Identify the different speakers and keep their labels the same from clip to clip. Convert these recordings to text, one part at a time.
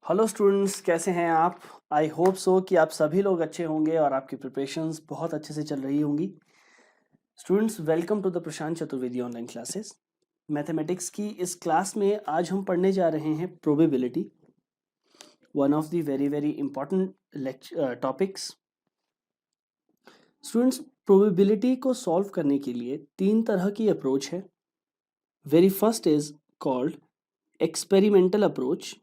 Speaker 1: Hello students, कैसे हैं आप? आई होप सो कि आप सभी लोग अच्छे होंगे और आपकी प्रिपरेशंस बहुत अच्छे से चल रही होंगी। Students, welcome to the Prashant Chaturvedi online classes. Mathematics की इस क्लास में आज हम पढ़ने जा रहे हैं probability, one of the very very important topics. Students, probability को सॉल्व करने के लिए तीन तरह की अप्रोच है। Very first is called experimental approach.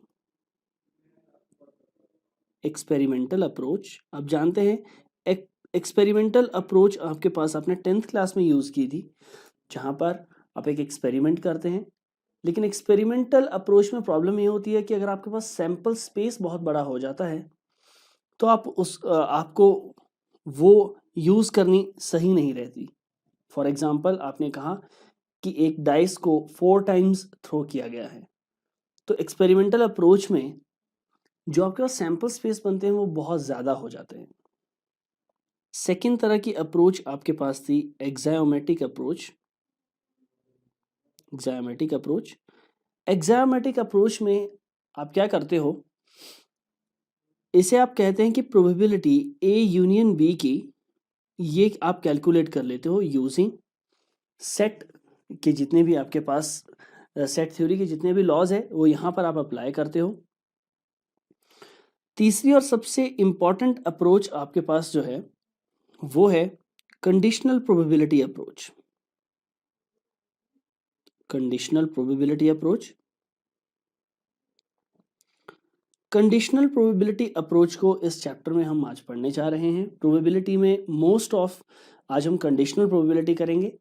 Speaker 1: Experimental approach आप जानते हैं, एक्सपेरिमेंटल अप्रोच आपके पास आपने 10th क्लास में यूज़ की थी, जहाँ पर आप एक एक्सपेरिमेंट करते हैं। लेकिन एक्सपेरिमेंटल अप्रोच में प्रॉब्लम ये होती है कि अगर आपके पास सैंपल स्पेस बहुत बड़ा हो जाता है तो आपको वो यूज़ करनी सही नहीं रहती। फॉर एग्जाम्पल, आपने कहा कि एक डाइस को 4 टाइम्स थ्रो किया गया है, तो एक्सपेरिमेंटल अप्रोच में जो आपके पास सैंपल स्पेस बनते हैं वो बहुत ज़्यादा हो जाते हैं। सेकेंड तरह की अप्रोच आपके पास थी एक्सायोमेटिक अप्रोच। एक्सायोमेटिक अप्रोच एक्सायोमेटिक अप्रोच में आप क्या करते हो, इसे आप कहते हैं कि प्रोबेबिलिटी ए यूनियन बी की ये आप कैलकुलेट कर लेते हो यूजिंग सेट के जितने भी आपके पास सेट थ्योरी के जितने भी लॉज है वो यहाँ पर आप अप्लाई करते हो। तीसरी और सबसे इंपॉर्टेंट अप्रोच आपके पास जो है वो है conditional probability approach. Conditional probability approach conditional probability approach को इस चैप्टर में हम आज पढ़ने जा रहे हैं। प्रोबेबिलिटी में मोस्ट ऑफ आज हम कंडीशनल प्रोबेबिलिटी करेंगे।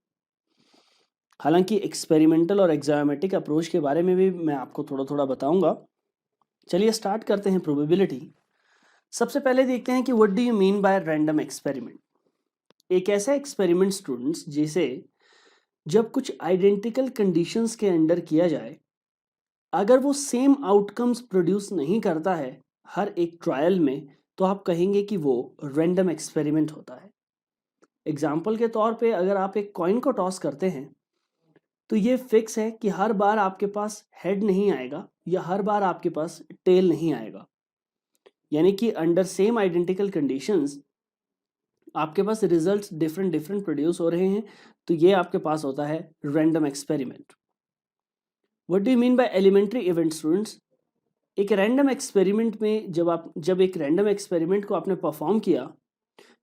Speaker 1: हालांकि एक्सपेरिमेंटल और एक्सायोमेटिक अप्रोच के बारे में भी मैं आपको थोड़ा थोड़ा बताऊंगा। चलिए स्टार्ट करते हैं प्रोबेबिलिटी। सबसे पहले देखते हैं कि what do you mean bye random experiment. एक ऐसा एक्सपेरिमेंट स्टूडेंट्स जिसे जब कुछ आइडेंटिकल कंडीशंस के अंडर किया जाए, अगर वो सेम आउटकम्स प्रोड्यूस नहीं करता है हर एक ट्रायल में, तो आप कहेंगे कि वो रैंडम एक्सपेरिमेंट होता है। एग्जाम्पल के तौर पे अगर आप एक कॉइन को टॉस करते हैं तो ये फिक्स है कि हर बार आपके पास हेड नहीं आएगा या हर बार आपके पास टेल नहीं आएगा। यानी कि अंडर सेम आइडेंटिकल कंडीशंस आपके पास रिजल्ट्स डिफरेंट डिफरेंट प्रोड्यूस हो रहे हैं, तो ये आपके पास होता है random experiment. What do you mean by elementary event students. एक रैंडम एक्सपेरिमेंट में जब एक रैंडम एक्सपेरिमेंट को आपने परफॉर्म किया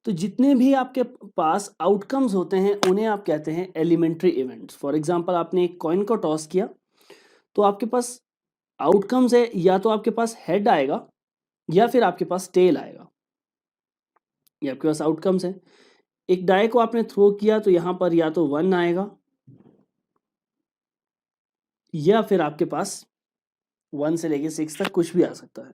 Speaker 1: तो जितने भी आपके पास आउटकम्स होते हैं उन्हें आप कहते हैं एलिमेंट्री इवेंट्स। फॉर एग्जांपल, आपने एक कॉइन को टॉस किया तो आपके पास आउटकम्स है, या तो आपके पास हेड आएगा या फिर आपके पास टेल आएगा। ये आपके पास आउटकम्स है। एक डाई को आपने थ्रो किया तो यहां पर या तो 1 आएगा या फिर आपके पास 1 से लेके 6 तक कुछ भी आ सकता है,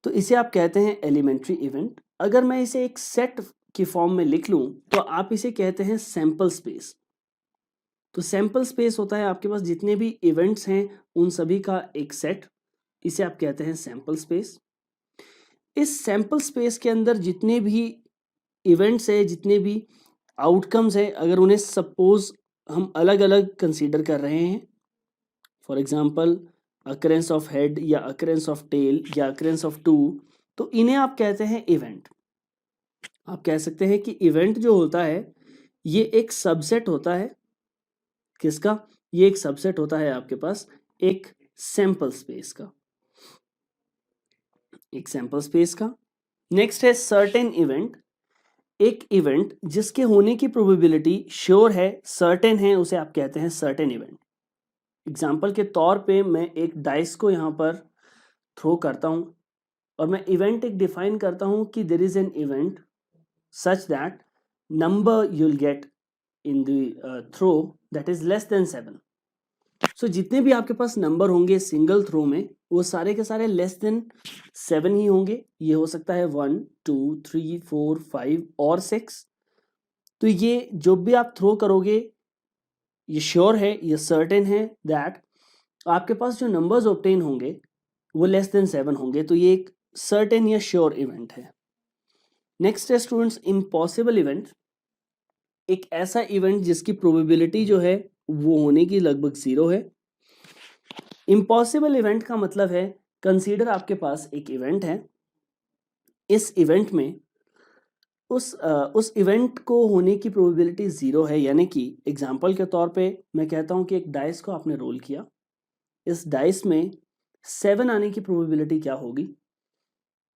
Speaker 1: तो इसे आप कहते हैं एलिमेंट्री इवेंट। अगर मैं इसे एक सेट की फॉर्म में लिख लूं तो आप इसे कहते हैं सैंपल स्पेस। तो सैंपल स्पेस होता है आपके पास जितने भी इवेंट्स हैं उन सभी का एक सेट, इसे आप कहते हैं सैंपल स्पेस। इस सैंपल स्पेस के अंदर जितने भी इवेंट्स है, जितने भी आउटकम्स है, अगर उन्हें सपोज हम अलग अलग कंसीडर कर रहे हैं, for example occurrence of head या अकरेंस ऑफ टेल या अकरेंस ऑफ टू, तो इन्हें आप कहते हैं इवेंट। आप कह सकते हैं कि इवेंट जो होता है ये एक सबसेट होता है। किसका? ये एक सबसेट होता है आपके पास एक सैंपल स्पेस का, एक सैंपल स्पेस का। नेक्स्ट है सर्टेन इवेंट। एक इवेंट जिसके होने की प्रोबेबिलिटी श्योर है, सर्टेन है, उसे आप कहते हैं सर्टेन इवेंट। एग्जाम्पल के तौर पे मैं एक डाइस को यहाँ पर थ्रो करता हूँ और मैं इवेंट एक डिफाइन करता हूँ कि there is an event such that number you'll get in the throw that is less than 7. So जितने भी आपके पास नंबर होंगे सिंगल थ्रो में वो सारे के सारे लेस देन 7 ही होंगे। ये हो सकता है 1 2 3 4 5 और 6। तो ये जो भी आप थ्रो करोगे ये श्योर है, ये सर्टेन है दैट आपके पास जो नंबर्स ऑब्टेन होंगे वो लेस देन 7 होंगे। तो ये एक सर्टेन या श्योर इवेंट है। नेक्स्ट है स्टूडेंट्स इम्पॉसिबल इवेंट। एक ऐसा इवेंट जिसकी प्रोबेबिलिटी जो है वो होने की लगभग 0 है। इम्पॉसिबल इवेंट का मतलब है, कंसीडर आपके पास एक इवेंट है, इस इवेंट में उस इवेंट को होने की प्रोबेबिलिटी 0 है, यानी कि एग्जाम्पल के तौर पे मैं कहता हूँ कि एक डाइस को आपने रोल किया, इस डाइस में 7 आने की प्रोबेबिलिटी क्या होगी?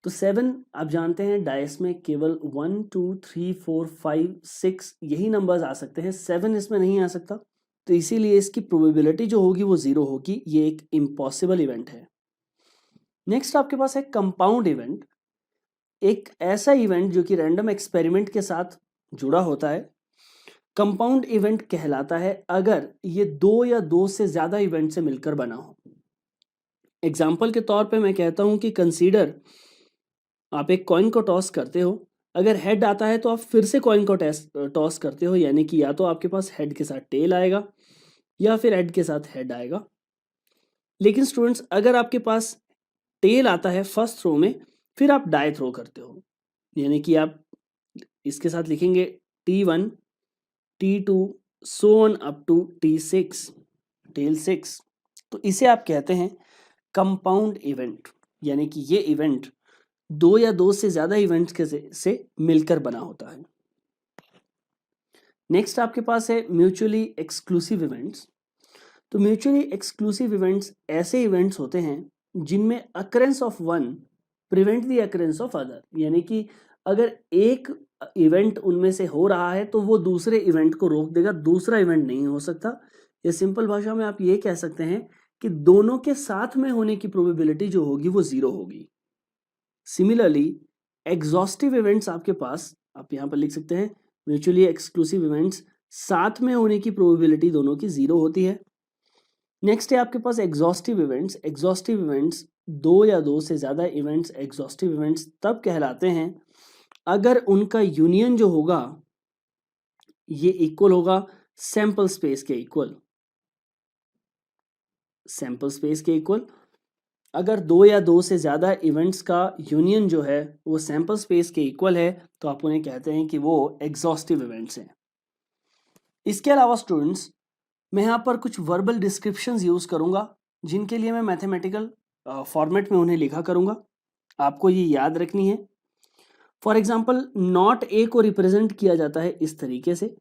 Speaker 1: तो 7 आप जानते हैं डाइस में केवल 1 2 3 4 5 6 यही नंबर्स आ सकते हैं, 7 इसमें नहीं आ सकता, तो इसीलिए इसकी प्रोबेबिलिटी जो होगी वो 0 होगी। ये एक इम्पॉसिबल इवेंट है। नेक्स्ट आपके पास है कंपाउंड इवेंट, एक ऐसा इवेंट जो कि रैंडम एक्सपेरिमेंट के साथ जुड़ा होता है। कंपाउंड इवेंट कहलाता है अगर ये 2 या 2 से ज्यादा इवेंट से मिलकर बना हो। एग्जाम्पल के तौर पे मैं कहता हूं कि कंसीडर आप एक कॉइन को टॉस करते हो, अगर हेड आता है तो आप फिर से कॉइन को टॉस करते हो, यानी कि या तो आपके पास हेड के साथ टेल आएगा या फिर हेड के साथ हेड आएगा। लेकिन स्टूडेंट्स अगर आपके पास टेल आता है फर्स्ट थ्रो में, फिर आप डाई थ्रो करते हो, यानी कि आप इसके साथ लिखेंगे T1 T2 so on up to T6 tail 6, तो इसे आप कहते हैं कंपाउंड इवेंट, यानी कि ये इवेंट 2 या 2 से ज्यादा इवेंट्स के से मिलकर बना होता है। नेक्स्ट आपके पास है म्यूचुअली एक्सक्लूसिव इवेंट्स। तो म्यूचुअली एक्सक्लूसिव इवेंट्स ऐसे इवेंट्स होते हैं जिनमें occurrence of one prevent the occurrence of other, यानी कि अगर एक इवेंट उनमें से हो रहा है तो वो दूसरे इवेंट को रोक देगा, दूसरा इवेंट नहीं हो सकता। या सिंपल भाषा में आप ये कह सकते हैं कि दोनों के साथ में होने की प्रोबेबिलिटी जो होगी वो 0 होगी। सिमिलरली एग्जॉस्टिव इवेंट्स आपके पास आप यहां पर लिख सकते हैं म्यूचुअली एक्सक्लूसिव इवेंट्स साथ में होने की प्रोबेबिलिटी दोनों की 0 होती है। नेक्स्ट है आपके पास एग्जॉस्टिव इवेंट्स। एग्जॉस्टिव इवेंट्स 2 या 2 से ज्यादा इवेंट्स एग्जॉस्टिव इवेंट्स तब कहलाते हैं अगर उनका यूनियन जो होगा ये इक्वल होगा सैंपल स्पेस के इक्वल। सैंपल स्पेस के इक्वल, अगर 2 या 2 से ज्यादा इवेंट्स का यूनियन जो है वो सैंपल स्पेस के इक्वल है तो आप उन्हें कहते हैं कि वो एग्जॉस्टिव इवेंट्स हैं। इसके अलावा स्टूडेंट्स मैं यहाँ पर कुछ वर्बल डिस्क्रिप्शंस यूज करूंगा जिनके लिए मैं मैथमेटिकल फॉर्मेट में उन्हें लिखा करूंगा, आपको ये याद रखनी है। फॉर एग्जाम्पल नॉट ए को रिप्रेजेंट किया जाता है इस तरीके से,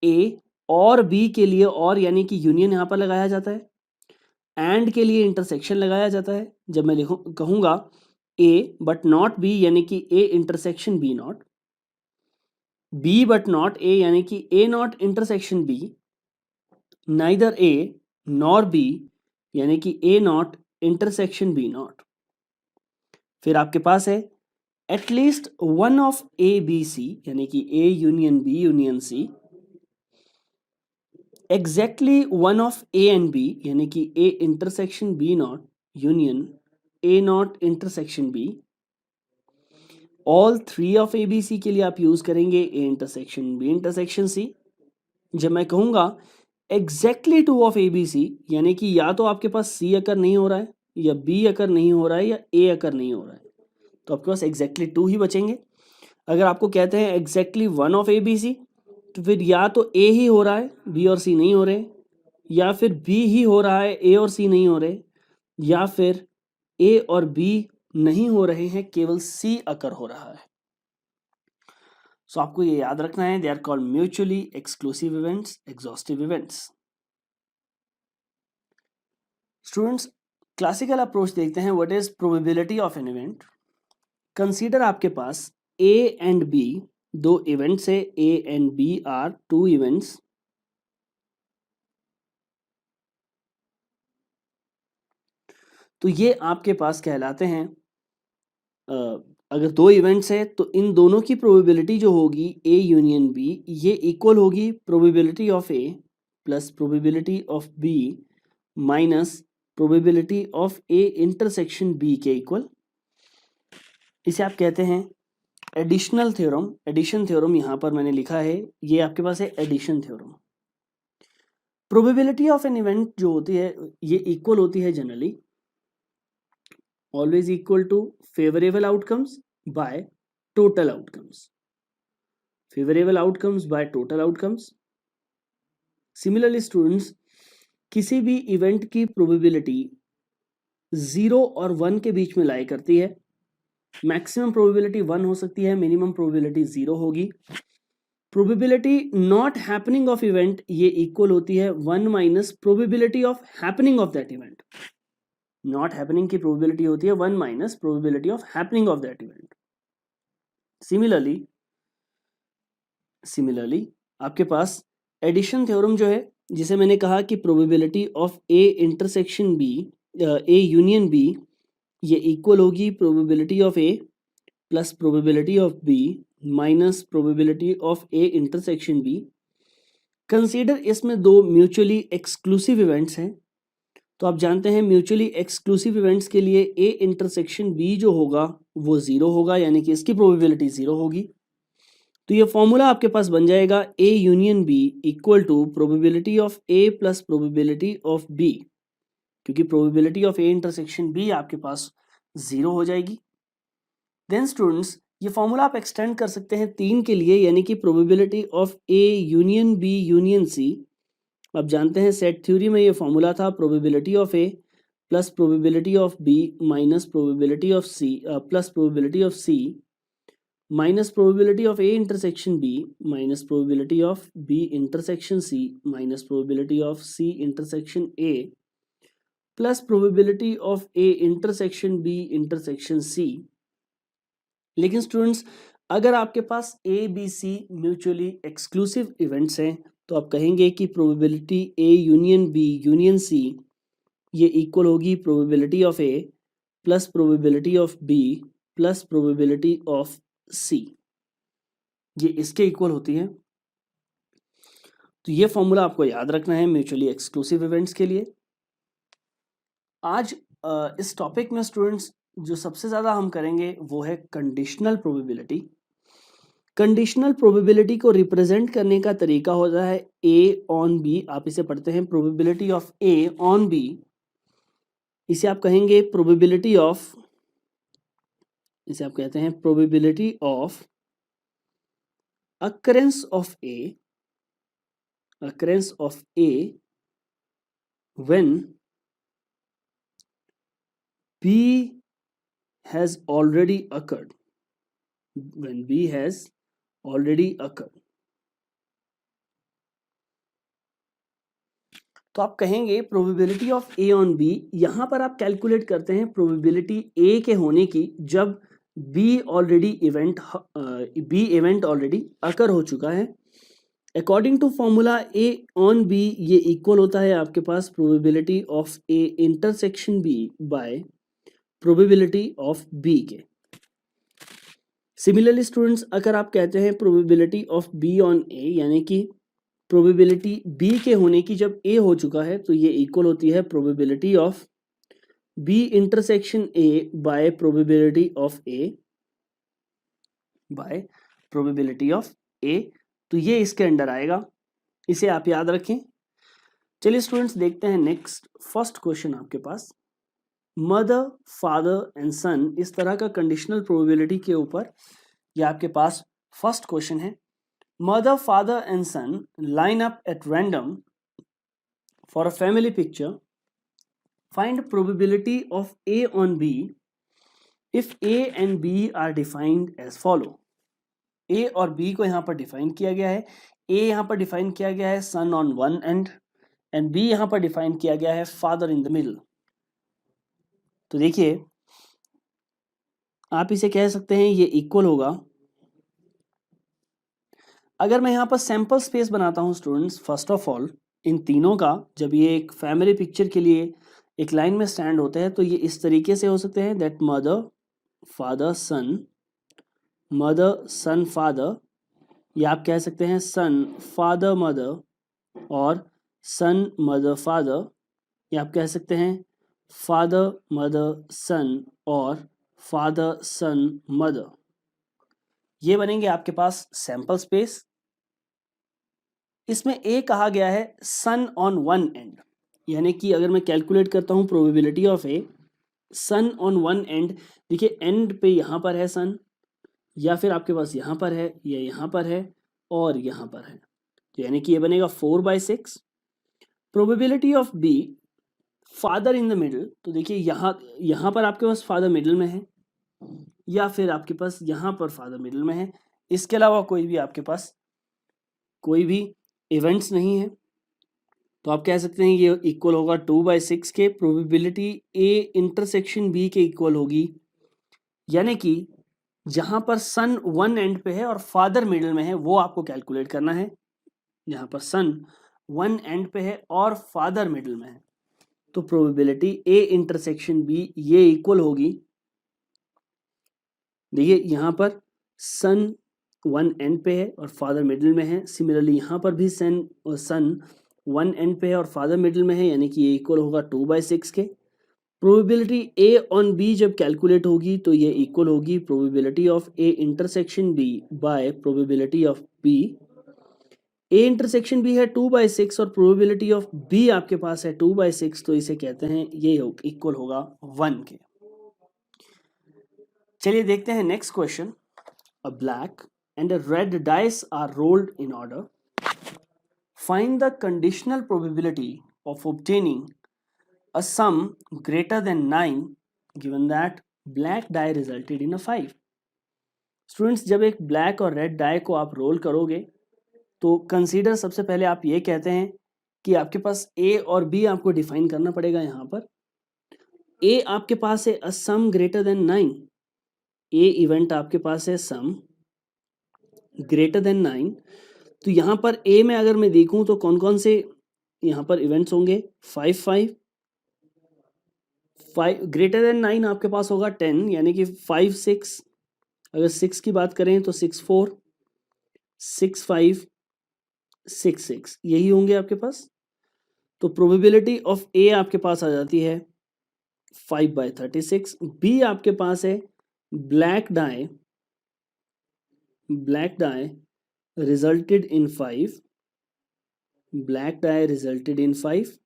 Speaker 1: ए और बी के लिए और यानी कि यूनियन यहाँ पर लगाया जाता है, एंड के लिए इंटरसेक्शन लगाया जाता है। जब मैं लिखूं कहूंगा ए बट नॉट बी यानी कि A intersection B not, B but not A यानी कि A not intersection B, neither A nor B यानी कि A not intersection B not. फिर आपके पास है at least one of A B C यानी कि A union B union C, exactly one of A and B यानी कि A intersection B not union A not intersection B. All 3 of A B C के लिए आप use करेंगे A intersection B intersection C. जब मैं कहूंगा exactly 2 of A B C यानी कि या तो आपके पास सी अकर नहीं हो रहा है या बी अकर नहीं हो रहा है या ए अकर नहीं हो रहा है, तो आपके पास एग्जैक्टली 2 ही बचेंगे। अगर आपको कहते हैं exactly 1 of A B C तो फिर या तो ए ही हो रहा है बी और सी नहीं हो रहे, या फिर बी ही हो रहा है ए और सी नहीं हो रहे, या फिर ए और बी नहीं हो रहे हैं केवल सी अकर हो रहा है। सो आपको ये याद रखना है, they are called mutually exclusive events, exhaustive events. Students classical approach देखते हैं, what is probability of an event. Consider आपके पास ए एंड बी दो इवेंट्स है, A and B are 2 events. तो ये आपके पास कहलाते हैं अगर 2 इवेंट्स है तो इन दोनों की प्रोबेबिलिटी जो होगी ए यूनियन बी ये इक्वल होगी probability of A plus probability of B minus probability of A intersection B के इक्वल। इसे आप कहते हैं एडिशनल थ्योरम। एडिशन थ्योरम यहां पर मैंने लिखा है, ये आपके पास है addition theorem. Probability of an event जो होती है ये इक्वल होती है generally always equal to favorable outcomes by total outcomes. Favorable outcomes by total outcomes. Similarly students किसी भी इवेंट की प्रोबेबिलिटी 0 और 1 के बीच में लाई करती है। मैक्सिमम प्रोबेबिलिटी 1 हो सकती है, मिनिमम प्रोबेबिलिटी 0 होगी। Probability not happening of event ये इक्वल होती है 1 minus probability of happening of that event. Not happening की प्रोबेबिलिटी होती है 1 minus probability of happening of that event. Similarly आपके पास एडिशन थ्योरम जो है, जिसे मैंने कहा कि probability of A intersection B, A union B, ये इक्वल होगी probability of A plus probability of B minus probability of A intersection B. Consider इसमें दो म्यूचुअली एक्सक्लूसिव इवेंट्स हैं, तो आप जानते हैं म्यूचुअली एक्सक्लूसिव इवेंट्स के लिए ए इंटरसेक्शन बी जो होगा वो 0 होगा, यानी कि इसकी प्रोबेबिलिटी 0 होगी। तो ये फॉर्मूला आपके पास बन जाएगा A union B equal to probability of A plus probability of B, क्योंकि probability of A intersection B आपके पास 0 हो जाएगी। देन स्टूडेंट्स, ये फॉर्मूला आप एक्सटेंड कर सकते हैं 3 के लिए, यानी कि probability of A union B union C. आप जानते हैं सेट थ्योरी में ये फॉर्मूला था probability of A plus probability of B minus probability of C plus probability of C minus probability of A intersection B minus probability of B intersection C minus probability of C intersection A plus probability of A intersection B intersection C. लेकिन students, अगर आपके पास A B C mutually exclusive events हैं तो आप कहेंगे कि probability A union B union C ये इक्वल होगी probability of A plus probability of B plus probability of C, ये इसके इक्वल होती है। तो ये फॉर्मूला आपको याद रखना है म्यूचुअली एक्सक्लूसिव इवेंट्स के लिए। आज इस टॉपिक में स्टूडेंट्स जो सबसे ज़्यादा हम करेंगे वो है कंडीशनल प्रोबेबिलिटी। कंडीशनल प्रोबेबिलिटी को रिप्रेजेंट करने का तरीका होता है ए ऑन बी। आप इसे पढ़ते हैं probability of A on B, इसे आप कहेंगे प्रोबेबिलिटी ऑफ, इसे आप कहते हैं probability of occurrence of A when B has already occurred, when B has already occurred। तो आप कहेंगे probability of A on B, यहां पर आप कैलकुलेट करते हैं प्रोबेबिलिटी ए के होने की जब बी इवेंट ऑलरेडी अकर हो चुका है। According to formula A on B ये इक्वल होता है आपके पास probability of A intersection B by probability of B के। सिमिलरली स्टूडेंट्स, अगर आप कहते हैं probability of B on A, यानी कि प्रोबेबिलिटी बी के होने की जब ए हो चुका है, तो ये इक्वल होती है probability of B intersection A by probability of A by probability of A. तो ये इसके अंडर आएगा, इसे आप याद रखें। चलिए स्टूडेंट्स देखते हैं नेक्स्ट फर्स्ट क्वेश्चन आपके पास। मदर फादर एंड सन, इस तरह का कंडीशनल प्रोबेबिलिटी के ऊपर ये आपके पास फर्स्ट क्वेश्चन है। Mother father and son line up at random for a family picture, find probability of A on B if A and B are defined as follow. A और B को यहाँ पर डिफाइन किया गया है। ए यहाँ पर डिफाइन किया गया है son on one end, and B यहाँ पर डिफाइन किया गया है फादर इन द मिडल। तो देखिए, आप इसे कह सकते हैं ये इक्वल होगा। अगर मैं यहाँ पर सैंपल स्पेस बनाता हूँ students, first of all in तीनों का, जब ये एक फैमिली पिक्चर के लिए एक लाइन में स्टैंड होते हैं तो ये इस तरीके से हो सकते हैं that mother father son, mother son father, या आप कह सकते हैं सन फादर मदर और सन मदर फादर, या आप कह सकते हैं फादर मदर सन और फादर सन मदर। ये बनेंगे आपके पास सैंपल स्पेस। इसमें ए कहा गया है सन ऑन वन एंड, यानी कि अगर मैं कैलकुलेट करता हूं probability of A son on one end, देखिए एंड पे यहां पर है सन, या फिर आपके पास यहां पर है, या यहां पर है और यहां पर है, तो यानी कि ये बनेगा 4/6 probability of B father in the middle, तो देखिए यहाँ पर आपके पास फादर मिडल में है, या फिर आपके पास यहाँ पर फादर मिडल में है, इसके अलावा कोई भी आपके पास कोई भी इवेंट्स नहीं है, तो आप कह सकते हैं ये इक्वल होगा 2/6 के। प्रोबेबिलिटी ए इंटरसेक्शन बी के इक्वल होगी, यानी कि जहां पर सन वन एंड पे है और फादर मिडल में है वो आपको कैलकुलेट करना है। यहाँ पर सन वन एंड पे है और फादर मिडल में है, तो प्रोबेबिलिटी ए इंटरसेक्शन बी ये इक्वल होगी, देखिए यहाँ पर सन वन एंड पे है और फादर मिडल में है, सिमिलरली यहाँ पर भी सन वन एंड पे है और फादर मिडल में है, यानी कि ये इक्वल होगा 2/6 के। प्रोबेबिलिटी ए ऑन बी जब कैलकुलेट होगी तो ये इक्वल होगी probability of A intersection B by probability of B. A intersection B है 2/6 और प्रोबेबिलिटी ऑफ बी आपके पास है 2/6, तो इसे कहते हैं ये इक्वल होगा 1 के। चलिए देखते हैं next question. A black and a red dice are rolled in order, find the conditional probability of obtaining a sum greater than 9 given that black die resulted in a 5। Students, जब एक black और red dye को आप role करोगे तो consider, सबसे पहले आप ये कहते हैं कि आपके पास ए और बी आपको डिफाइन करना पड़ेगा। यहाँ पर ए आपके पास है अ सम ग्रेटर देन 9, ए इवेंट आपके पास है सम ग्रेटर देन 9, तो यहाँ पर ए में अगर मैं देखूं तो कौन कौन से यहाँ पर इवेंट्स होंगे, 5 5 5 ग्रेटर देन 9 आपके पास होगा 10, यानी कि 5 6, अगर 6 की बात करें तो 6 4 6 5 6 6 यही होंगे आपके पास। तो प्रोबेबिलिटी ऑफ ए आपके पास आ जाती है 5/36। बी आपके पास है black dye resulted in 5, black dye resulted in 5,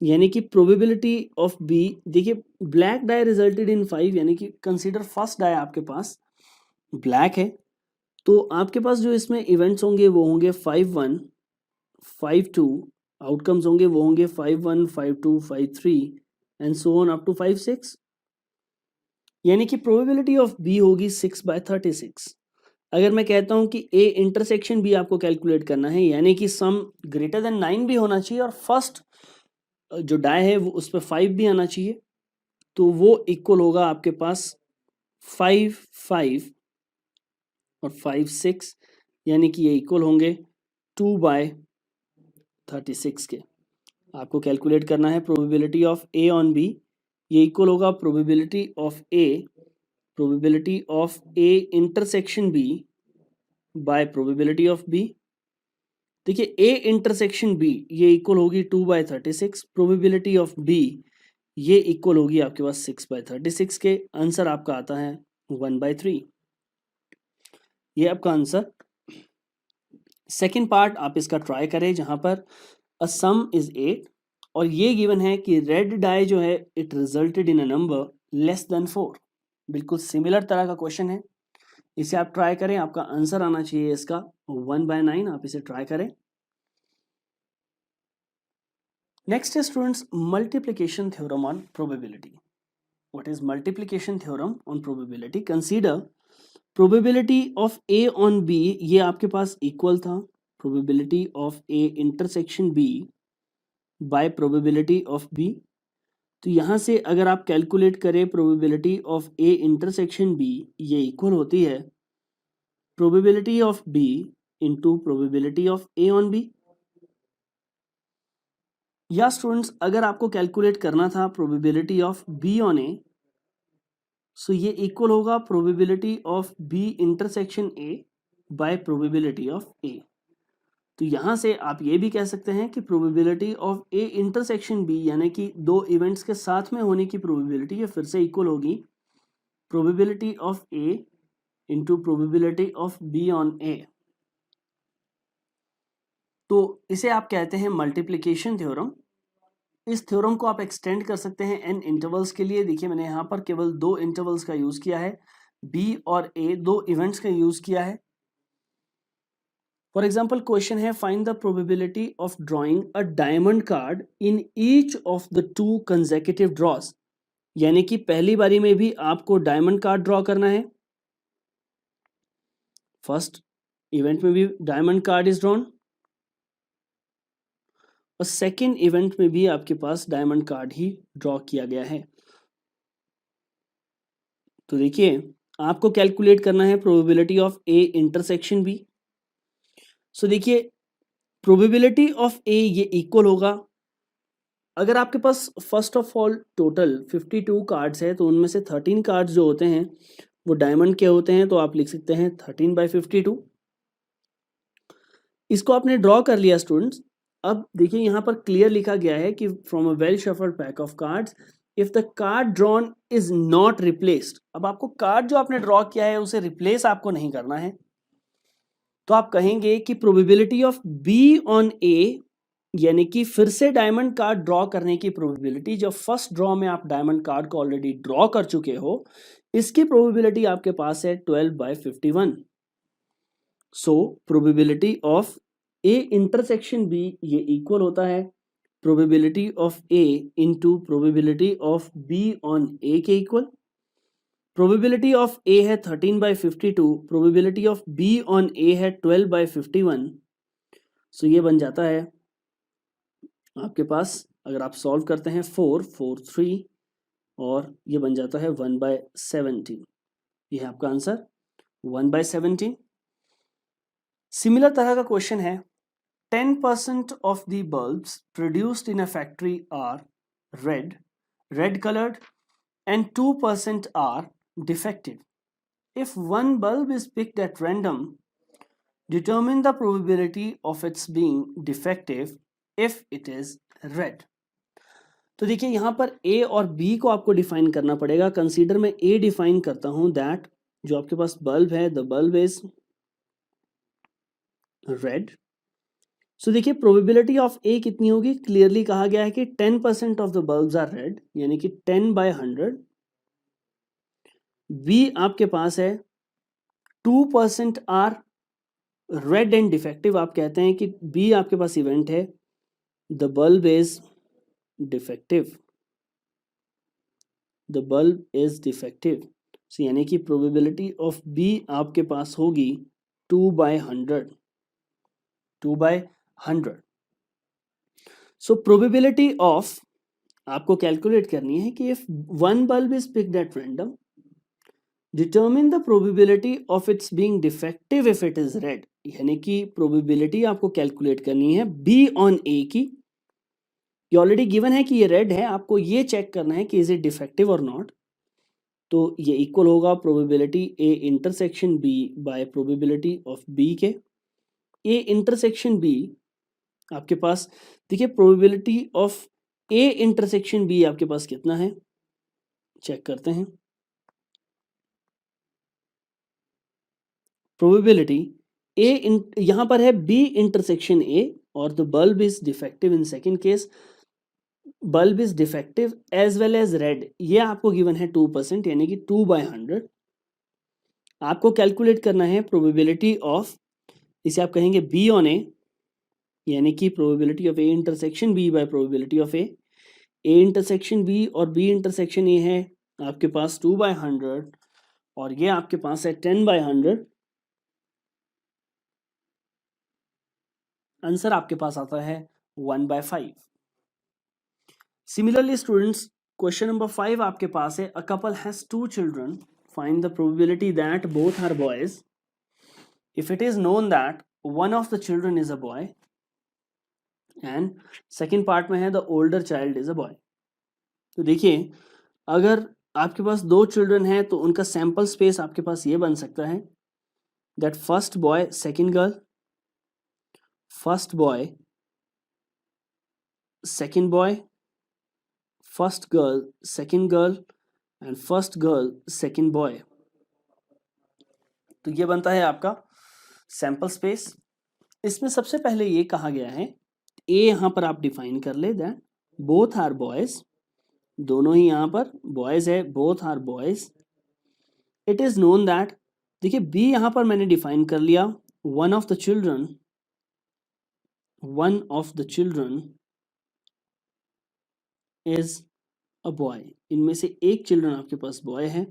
Speaker 1: यानी कि प्रोबेबिलिटी ऑफ बी, देखिए ब्लैक डाई रिजल्टेड इन 5, यानी कि कंसीडर फर्स्ट डाई आपके पास ब्लैक है, तो आपके पास जो इसमें इवेंट्स होंगे वो होंगे 5 1 5 2, आउटकम्स होंगे वो होंगे 5 1 5 2 5 3 and so on up to 5 6, यानी कि प्रोबेबिलिटी ऑफ बी होगी 6/36। अगर मैं कहता हूं कि ए इंटरसेक्शन बी आपको कैलकुलेट करना है, यानी कि सम ग्रेटर देन 9 भी होना चाहिए और फर्स्ट जो डाई है वो उस पर 5 भी आना चाहिए, तो वो इक्वल होगा आपके पास 5 5 और 5 6, यानी कि ये इक्वल होंगे 2/36 के। आपको कैलकुलेट करना है probability of A on B, ये इक्वल होगा probability of A intersection B by probability of B. देखिए ए इंटरसेक्शन बी ये इक्वल होगी 2/36, प्रोबेबिलिटी ऑफ बी ये इक्वल होगी आपके पास 6/36 के। आंसर आपका आता है 1/3, ये आपका आंसर। सेकेंड पार्ट आप इसका ट्राई करें, जहां पर अ सम इज 8 और ये गिवन है कि रेड डाई जो है it resulted in a number less than 4। बिल्कुल सिमिलर तरह का क्वेश्चन है, इसे आप ट्राई करें, आपका आंसर आना चाहिए इसका 1/9। आप इसे ट्राई करें। नेक्स्ट है students multiplication theorem on probability. What is multiplication theorem on probability? Consider probability of A on B, ये आपके पास इक्वल था probability of A intersection B by probability of B. तो यहाँ से अगर आप कैलकुलेट करें probability of A intersection B, ये इक्वल होती है probability of B into probability of A on B. या स्टूडेंट्स अगर आपको कैलकुलेट करना था probability of B on A, so ये इक्वल होगा probability of B intersection A by probability of A. तो यहाँ से आप ये भी कह सकते हैं कि probability of A intersection B, यानी कि दो इवेंट्स के साथ में होने की प्रोबेबिलिटी, ये फिर से इक्वल होगी probability of A into probability of B on A. तो इसे आप कहते हैं मल्टीप्लिकेशन थ्योरम। इस थ्योरम को आप एक्सटेंड कर सकते हैं एन इंटरवल्स के लिए। देखिए मैंने यहाँ पर केवल 2 इंटरवल्स का यूज किया है, बी और ए, 2 इवेंट्स का यूज किया है। फॉर एग्जाम्पल क्वेश्चन है find the probability of drawing a diamond card in each of the 2 consecutive draws, यानी कि पहली बारी में भी आपको डायमंड कार्ड ड्रॉ करना है, फर्स्ट इवेंट में भी डायमंड कार्ड इज ड्रॉन और सेकेंड इवेंट में भी आपके पास डायमंड कार्ड ही ड्रॉ किया गया है। तो देखिए आपको कैलकुलेट करना है probability of A intersection B. So देखिए प्रोबेबिलिटी ऑफ ए ये इक्वल होगा, अगर आपके पास first of all total 52 cards है तो उनमें से 13 कार्ड्स जो होते हैं वो डायमंड के होते हैं, तो आप लिख सकते हैं 13/52। इसको आपने ड्रॉ कर लिया स्टूडेंट्स। अब देखिए यहाँ पर क्लियर लिखा गया है कि from a well shuffled pack of cards if the card drawn is not replaced. अब आपको कार्ड जो आपने ड्रॉ किया है उसे रिप्लेस आपको नहीं करना है, तो आप कहेंगे कि probability of B on A, यानी कि फिर से डायमंड कार्ड ड्रॉ करने की प्रोबेबिलिटी, जो फर्स्ट ड्रॉ में आप डायमंड कार्ड को ऑलरेडी ड्रॉ कर चुके हो, इसकी प्रोबेबिलिटी आपके पास है 12/51। So probability of A intersection B ये इक्वल होता है probability of A into probability of B on A के इक्वल। प्रोबेबिलिटी ऑफ ए है 13/52, probability of B on A है 12/51। सो ये बन जाता है आपके पास, अगर आप सॉल्व करते हैं 4, 4, 3 और ये बन जाता है 1/17। ये है आपका आंसर 1/17। सिमिलर तरह का क्वेश्चन है 10% of the bulbs produced in a factory are red colored and 2% are defective. If one bulb is picked at random, determine the probability of its being defective if it is red. तो देखिए यहाँ पर A और B को आपको define करना पड़ेगा। Consider मैं A डिफाइन करता हूँ दैट जो आपके पास बल्ब है द बल्ब इज रेड। सो देखिए प्रोबेबिलिटी ऑफ ए कितनी होगी, क्लियरली कहा गया है कि 10% of the bulbs are red, यानी कि 10/100। बी आपके पास है 2% आर रेड एंड डिफेक्टिव। आप कहते हैं कि बी आपके पास इवेंट है the bulb is defective, the bulb is defective. यानी कि प्रोबेबिलिटी ऑफ बी आपके पास होगी 2/100, 2/100। सो प्रोबेबिलिटी ऑफ आपको कैलकुलेट करनी है कि if one bulb is picked at random, determine the probability of its being defective if it is red. यानी कि प्रोबेबिलिटी आपको कैलकुलेट करनी है बी ऑन ए की, ये ऑलरेडी गिवन है कि ये रेड है, आपको ये चेक करना है कि इज इट डिफेक्टिव और नॉट। तो ये इक्वल होगा probability A intersection B by probability of B के। ए इंटरसेक्शन बी आपके पास देखिए probability of A intersection B आपके पास कितना है, चेक करते हैं। प्रोबेबिलिटी ए यहां पर है बी इंटरसेक्शन ए और the bulb is defective in second case, bulb is defective as well as red, ये आपको गिवन है 2%, यानी कि 2/100। आपको कैलकुलेट करना है प्रोबेबिलिटी ऑफ, इसे आप कहेंगे बी ऑन ए, यानी कि probability of A intersection B by probability of A intersection B और बी इंटरसेक्शन ए है आपके पास 2/100 और ये आपके पास है 10/100। आंसर आपके पास आता है 1/5। सिमिलरली स्टूडेंट्स क्वेश्चन नंबर 5 आपके पास है a couple has 2 children, find the probability that both are boys if it is known that one of the children is a boy and second part में है the older child is a boy। तो देखिए अगर आपके पास 2 children हैं तो उनका sample space आपके पास ये बन सकता है that first boy second girl, first boy second boy, first girl second girl and first girl second boy. तो ये बनता है आपका सैंपल स्पेस। इसमें सबसे पहले ये कहा गया है ए यहां पर आप डिफाइन कर ले दैट बोथ आर बॉयज, दोनों ही यहां पर बॉयज है, both are boys. It is known that, देखिए बी यहां पर मैंने डिफाइन कर लिया one of the children one of the children is a boy, इनमें से एक चिल्ड्रन आपके पास बॉय है,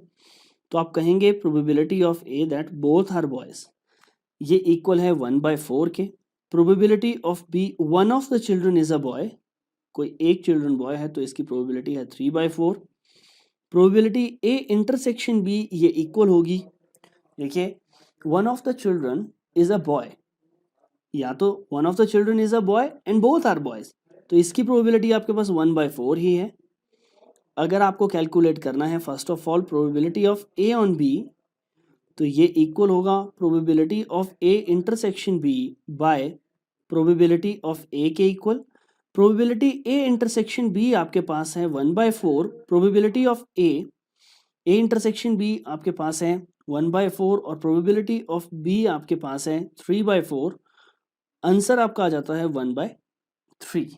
Speaker 1: तो आप कहेंगे probability of A that both are boys, ये इक्वल है 1/4 के। Probability of B one of the children is a boy, कोई एक चिल्ड्रन बॉय है तो इसकी प्रोबेबिलिटी है 3/4। प्रोबेबिलिटी ए इंटरसेक्शन बी ये इक्वल होगी, देखिए one of the children is a boy, या तो one of the children is a boy and both are boys, तो इसकी प्रोबेबिलिटी आपके पास 1/4 ही है। अगर आपको कैलकुलेट करना है first of all probability of A on B, तो ये इक्वल होगा probability of A intersection B by probability of A के equal. Probability A intersection B आपके पास है 1/4, probability of A intersection B आपके पास है 1/4 और प्रोबेबिलिटी ऑफ बी आपके पास है 3/4। आंसर आपका आ जाता है 1/3।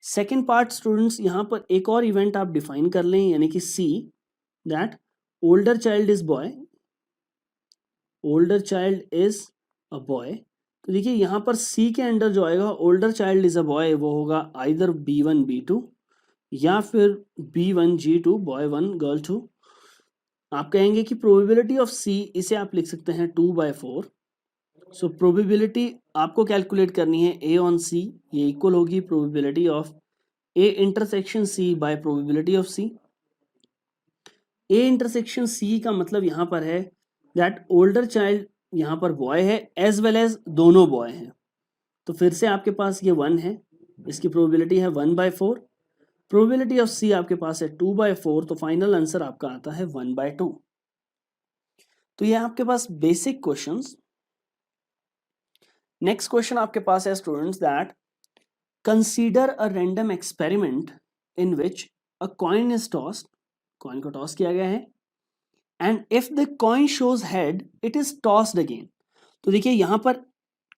Speaker 1: सेकेंड पार्ट स्टूडेंट्स, यहाँ पर एक और इवेंट आप डिफाइन कर लें, यानी कि see that older child is boy, older child is a boy. तो देखिए यहाँ पर सी के अंडर जो आएगा older child is a boy, वो होगा आइदर B1 B2 या फिर B1 G2 बॉय 1 गर्ल 2। आप कहेंगे कि प्रोबेबिलिटी ऑफ सी, इसे आप लिख सकते हैं 2/4। सो प्रोबेबिलिटी आपको कैलकुलेट करनी है ए ऑन सी, ये इक्वल होगी probability of A intersection C by probability of C. A intersection C का मतलब यहाँ पर है दैट ओल्डर चाइल्ड यहाँ पर बॉय है एज वेल एज दोनों बॉय हैं, तो फिर से आपके पास ये 1 है, इसकी प्रोबेबिलिटी है 1/4। प्रोबेबिलिटी ऑफ सी आपके पास है 2/4, तो फाइनल आंसर आपका आता है 1/2। तो ये आपके पास बेसिक क्वेश्चंस। नेक्स्ट क्वेश्चन आपके पास है students that consider a random experiment in which a coin is tossed, coin को टॉस किया गया है, and if the coin shows head it is tossed again. तो देखिए यहाँ पर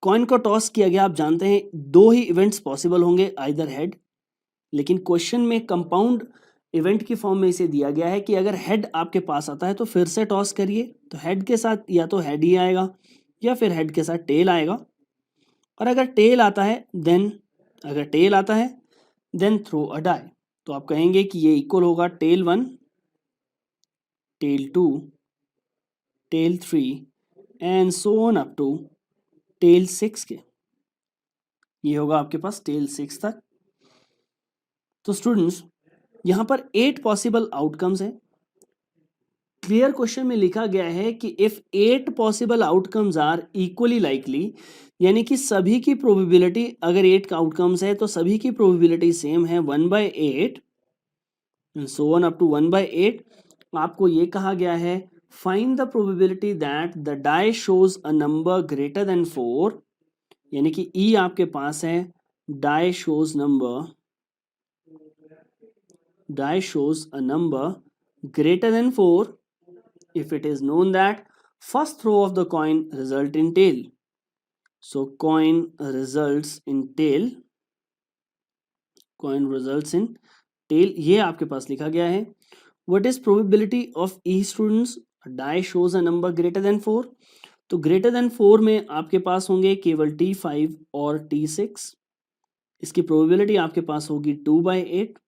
Speaker 1: कॉइन को टॉस किया गया, आप जानते हैं दो ही इवेंट्स पॉसिबल होंगे, आइदर हेड, लेकिन क्वेश्चन में कंपाउंड इवेंट की फॉर्म में इसे दिया गया है कि अगर हेड आपके पास आता है तो फिर से टॉस करिए, तो हेड के साथ या तो हेड ही आएगा या फिर हेड के साथ टेल आएगा, और अगर टेल आता है देन थ्रो अ डाई। तो आप कहेंगे कि ये इक्वल होगा tail 1, tail 2, tail 3 and so on up to tail 6 के, ये होगा आपके पास टेल 6 तक। तो स्टूडेंट्स यहाँ पर 8 पॉसिबल आउटकम्स हैं। क्लियर क्वेश्चन में लिखा गया है कि if 8 possible outcomes are equally likely, यानी कि सभी की प्रोबेबिलिटी, अगर 8 आउटकम्स है तो सभी की प्रोबेबिलिटी सेम है 1/8 and so on up to 1/8। आपको ये कहा गया है find the probability that the die shows a number greater than 4, यानी कि ई आपके पास है die shows a number greater than 4 if it is known that first throw of the coin result in tail. So coin results in tail, ये आपके पास लिखा गया है। What is probability of E students? A die shows a number greater than 4, तो greater than 4 में आपके पास होंगे केवल T5 और T6, इसकी प्रोबेबिलिटी आपके पास होगी 2/8।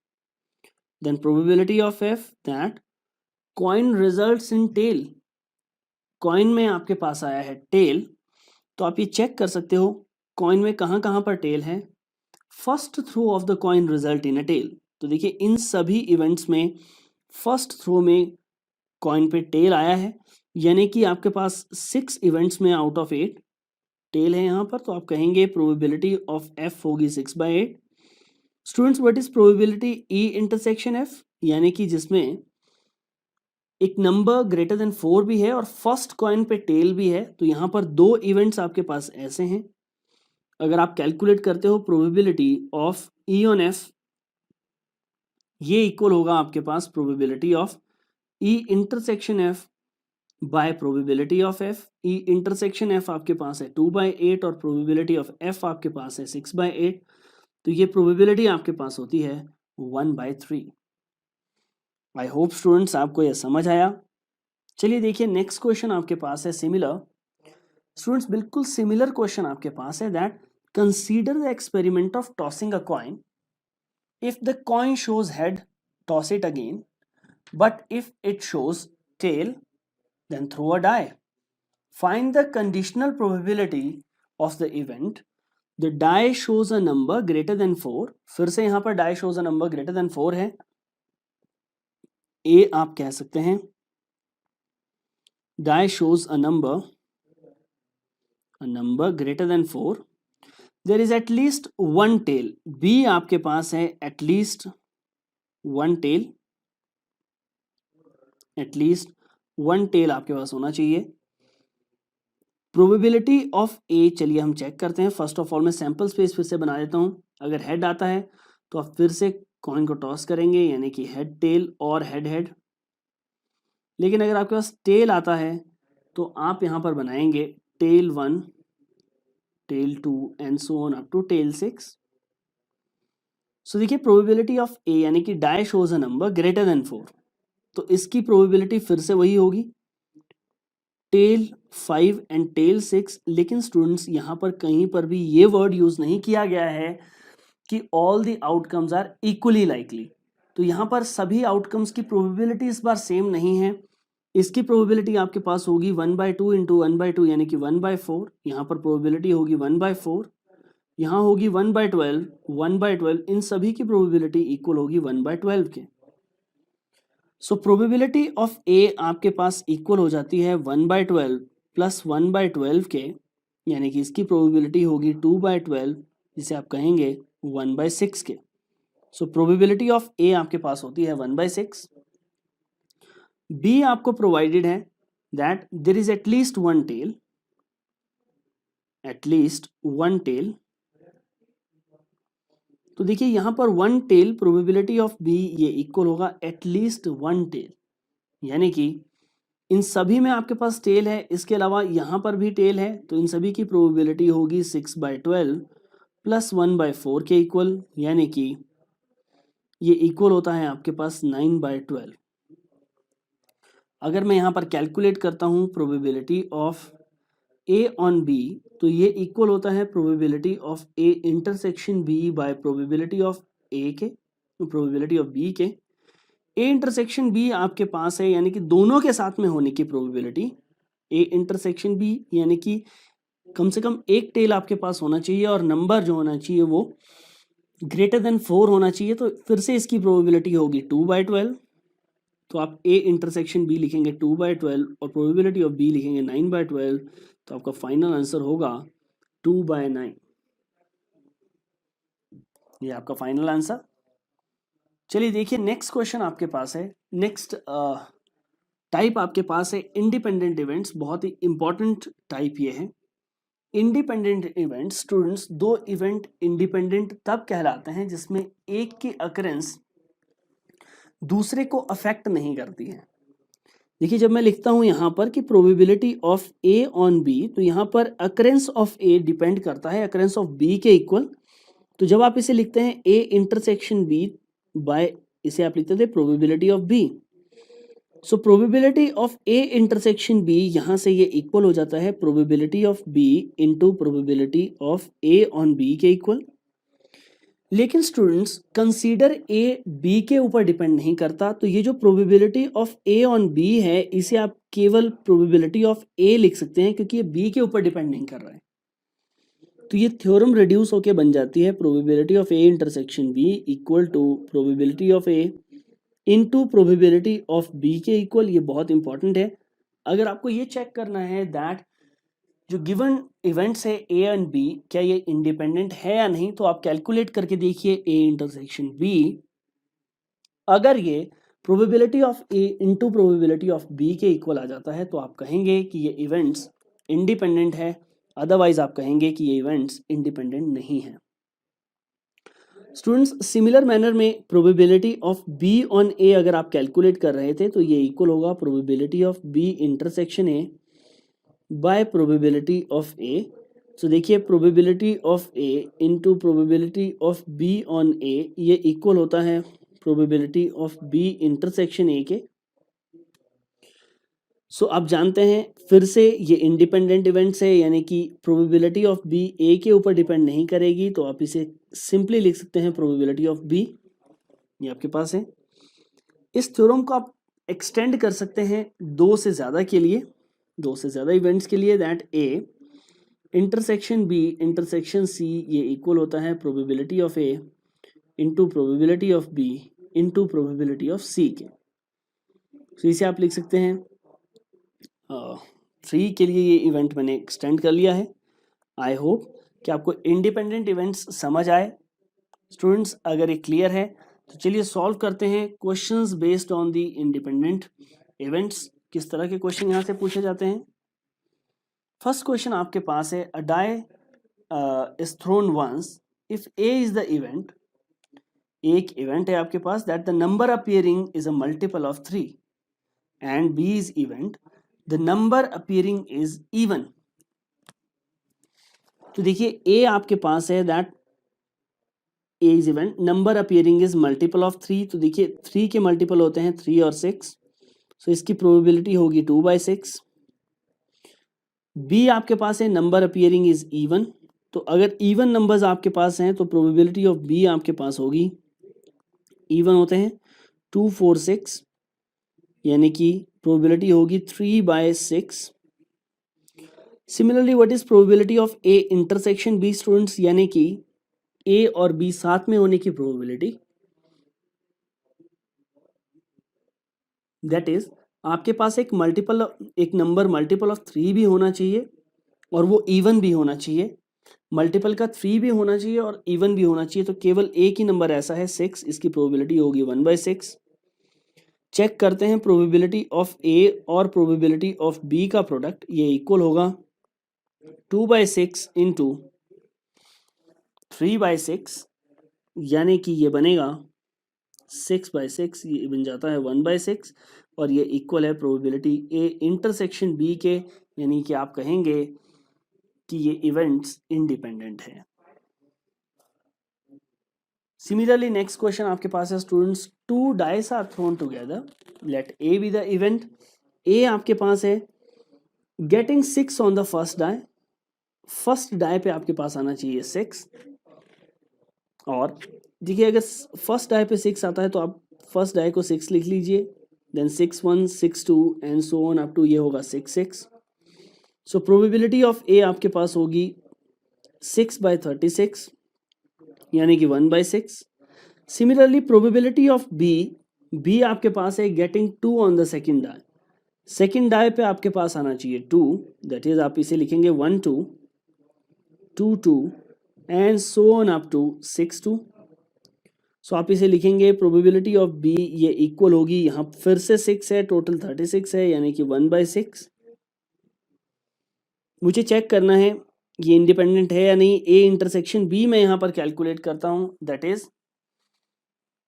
Speaker 1: Then probability of F that coin results in tail, coin में आपके पास आया है टेल, तो आप ये चेक कर सकते हो कॉइन में कहाँ पर टेल है। First throw of the coin result in a tail, तो देखिए इन सभी इवेंट्स में फर्स्ट थ्रो में कॉइन पे टेल आया है, यानी कि आपके पास 6 इवेंट्स में आउट ऑफ 8 टेल है यहाँ पर, तो आप कहेंगे प्रोबेबिलिटी ऑफ एफ होगी 6/8। Students what is probability E intersection F, यानी कि जिसमें एक नंबर ग्रेटर देन 4 भी है और फर्स्ट कॉइन पे टेल भी है, तो यहाँ पर 2 इवेंट्स आपके पास ऐसे हैं। अगर आप कैलकुलेट करते हो probability of E on F, ये इक्वल होगा आपके पास probability of E intersection F by probability of F. E intersection F आपके पास है 2/8 और प्रोबेबिलिटी ऑफ एफ आपके पास है 6/8, तो ये प्रोबेबिलिटी आपके पास होती है 1/3। आई होप स्टूडेंट्स आपको यह समझ आया। चलिए देखिए नेक्स्ट क्वेश्चन आपके पास है सिमिलर। स्टूडेंट्स बिल्कुल सिमिलर क्वेश्चन आपके पास है that consider the experiment of tossing a coin. If the coin shows head, toss it again, but if it shows tail, then throw a die. Find the conditional probability of the event. The die shows a number greater than 4. फिर से यहां पर die shows a number greater than 4 है. A आप कह सकते हैं die shows a number greater than 4. There is at least one tail. B आपके पास है at least one tail. at least one tail आपके पास होना चाहिए. प्रोबेबिलिटी ऑफ ए, चलिए हम चेक करते हैं. फर्स्ट ऑफ ऑल मैं सैंपल स्पेस फिर से बना देता हूं. अगर हेड आता है तो आप फिर से कॉइन को टॉस करेंगे, यानी कि हेड टेल और हेड हेड. लेकिन अगर आपके पास टेल आता है तो आप यहां पर बनाएंगे tail 1, tail 2 and so on up to tail 6. So देखिए प्रोबेबिलिटी ऑफ ए यानी कि die shows a number greater than 4, तो इसकी प्रोबेबिलिटी फिर से वही होगी टेल 5 एंड टेल 6. लेकिन स्टूडेंट्स यहां पर कहीं पर भी ये वर्ड यूज नहीं किया गया है कि all the outcomes are equally likely. तो यहां पर सभी आउटकम्स की प्रोबेबिलिटी इस बार सेम नहीं है. इसकी प्रोबेबिलिटी आपके पास होगी 1/2 इंटू 1/2 यानी कि 1/4. यहाँ पर प्रोबेबिलिटी होगी 1/4, यहाँ होगी 1/12, 1/12. इन सभी की प्रोबेबिलिटी इक्वल होगी 1/12 के. सो प्रोबेबिलिटी ऑफ ए आपके पास इक्वल हो जाती है 1/12 प्लस 1/12 के, यानी कि इसकी प्रोबेबिलिटी होगी 2/12, जिसे आप कहेंगे 1/6 के. सो प्रोबेबिलिटी ऑफ ए आपके पास होती है 1/6. बी आपको प्रोवाइडेड है that there is at least one tail, at least one tail. तो देखिए यहां पर one tail probability of B ये इक्वल होगा एटलीस्ट वन टेल, यानी कि इन सभी में आपके पास टेल है, इसके अलावा यहां पर भी टेल है, तो इन सभी की प्रोबेबिलिटी होगी 6/12 प्लस 1/4 के इक्वल, यानी कि ये इक्वल होता है आपके पास 9/12. अगर मैं यहां पर कैलकुलेट करता हूं probability of A on B, तो ये इक्वल होता है probability of A intersection B by probability of A के, प्रोबेबिलिटी ऑफ बी के. ए इंटरसेक्शन बी आपके पास है, यानी कि दोनों के साथ में होने की प्रोबेबिलिटी. ए इंटरसेक्शन बी यानी कि कम से कम एक टेल आपके पास होना चाहिए और नंबर जो होना चाहिए वो ग्रेटर देन 4 होना चाहिए. तो फिर से इसकी प्रोबेबिलिटी होगी 2/12. तो आप ए इंटरसेक्शन बी लिखेंगे 2/12 और प्रोबेबिलिटी ऑफ बी लिखेंगे 9/12. तो आपका फाइनल आंसर होगा 2/9. ये आपका फाइनल आंसर. चलिए देखिए नेक्स्ट क्वेश्चन आपके पास है. नेक्स्ट टाइप आपके पास है इंडिपेंडेंट इवेंट्स. बहुत ही इंपॉर्टेंट टाइप ये है. इंडिपेंडेंट इवेंट्स स्टूडेंट्स, दो इवेंट इंडिपेंडेंट तब कहलाते हैं जिसमें एक की अकरेंस दूसरे को अफेक्ट नहीं करती है. देखिए जब मैं लिखता हूं यहां पर कि probability of A on B, तो यहां पर अकरेंस ऑफ ए डिपेंड करता है अकरेंस ऑफ बी के इक्वल. तो जब आप इसे लिखते हैं ए इंटरसेक्शन बी बाय, इसे आप लिखते थे probability of B. So probability of A intersection B, यहां से ये इक्वल हो जाता है probability of B into probability of A on B के इक्वल. लेकिन स्टूडेंट्स कंसीडर ए बी के ऊपर डिपेंड नहीं करता, तो ये जो probability of A on B है इसे आप केवल प्रोबेबिलिटी ऑफ ए लिख सकते हैं, क्योंकि ये बी के ऊपर डिपेंड नहीं कर रहा है. तो ये थ्योरम रिड्यूस होके बन जाती है probability of A intersection B equal to probability of A into probability of B के इक्वल. ये बहुत इंपॉर्टेंट है. अगर आपको ये चेक करना है दैट जो गिवन इवेंट्स है ए एंड बी, क्या ये इंडिपेंडेंट है या नहीं, तो आप कैलकुलेट करके देखिए ए इंटरसेक्शन बी. अगर ये probability of A into probability of B के इक्वल आ जाता है तो आप कहेंगे कि ये इवेंट्स इंडिपेंडेंट है. अदरवाइज आप कहेंगे कि ये इवेंट्स इंडिपेंडेंट नहीं है. स्टूडेंट्स सिमिलर मैनर में प्रोबेबिलिटी ऑफ बी ऑन ए अगर आप कैलकुलेट कर रहे थे तो ये इक्वल होगा probability of B intersection A by probability of A. So देखिए probability of A into probability of B on A, ये इक्वल होता है probability of B intersection A के. सो आप जानते हैं फिर से ये इंडिपेंडेंट इवेंट्स है, यानी कि प्रोबेबिलिटी ऑफ बी ए के ऊपर डिपेंड नहीं करेगी, तो आप इसे सिंपली लिख सकते हैं प्रोबेबिलिटी ऑफ बी, ये आपके पास है। इस थ्योरम को आप एक्सटेंड कर सकते हैं दो से ज़्यादा के लिए, दो से ज़्यादा इवेंट्स के लिए, that A intersection B intersection C ये इक्वल होता है probability of A into probability of B into probability of C के। तो इसे आप लिख सकते हैं 3 के लिए ये इवेंट मैंने एक्सटेंड कर लिया है। आई होप कि आपको इंडिपेंडेंट इवेंट्स समझ आए। स्टूडेंट्स अगर ये क्लियर है तो चलिए सॉल्व करते हैं questions based on the independent events. किस तरह के क्वेश्चन यहाँ से पूछे जाते हैं। फर्स्ट क्वेश्चन आपके पास है, a die is thrown once if A is the event. एक इवेंट है आपके पास that the number appearing is a multiple of 3 and B is event the number appearing is even. तो देखिए ए आपके पास है that A is event, number appearing is multiple of 3, तो देखिए 3 के मल्टीपल होते हैं 3 और 6, सो इसकी प्रोबेबिलिटी होगी 2/6। बी आपके पास है नंबर अपीयरिंग इज इवन, तो अगर इवन नंबर्स आपके पास हैं तो प्रोबेबिलिटी ऑफ बी आपके पास होगी, इवन होते हैं 2, 4, 6, यानी कि प्रोबेबिलिटी होगी 3/6। Similarly what is probability of A intersection B students, यानी कि ए और बी साथ में होने की प्रोबेबिलिटी, दैट इज आपके पास एक नंबर मल्टीपल ऑफ 3 भी होना चाहिए और वो इवन भी होना चाहिए। मल्टीपल का 3 भी होना चाहिए और इवन भी होना चाहिए, तो केवल एक ही नंबर ऐसा है 6, इसकी प्रोबेबिलिटी होगी 1/6। चेक करते हैं प्रोबेबिलिटी ऑफ ए और प्रोबेबिलिटी ऑफ बी का प्रोडक्ट, ये इक्वल होगा 2/6 इंटू 3/6, यानी कि ये बनेगा 6/6, ये बन जाता है 1/6, और ये इक्वल है प्रोबेबिलिटी ए इंटरसेक्शन बी के, यानी कि आप कहेंगे कि ये इवेंट्स इंडिपेंडेंट है। सिमिलरली नेक्स्ट क्वेश्चन आपके पास है students, 2 dice are thrown together, let A B the event. A आपके पास है getting 6 on the first die, first die पे आपके पास आना चाहिए 6, और देखिए अगर फर्स्ट डाई पे 6 आता है तो आप फर्स्ट डाई को 6 लिख लीजिए, then 6 1 6 2 and so on up to ये होगा 6 6। सो प्रोबेबिलिटी ऑफ ए आपके पास होगी 6/36, यानी कि 1/6। सिमिलरली प्रोबेबिलिटी ऑफ बी आपके पास है getting 2 on the second die, second die पे आपके पास आना चाहिए 2, दैट इज आप इसे लिखेंगे 1 2 2 2 and so on up to 6 2। So आप इसे लिखेंगे प्रोबेबिलिटी ऑफ बी ये इक्वल होगी, यहाँ फिर से 6 है, टोटल 36 है, यानी कि 1/6। मुझे चेक करना है ये इंडिपेंडेंट है या नहीं। ए इंटरसेक्शन बी मैं यहाँ पर कैलकुलेट करता हूँ, दैट इज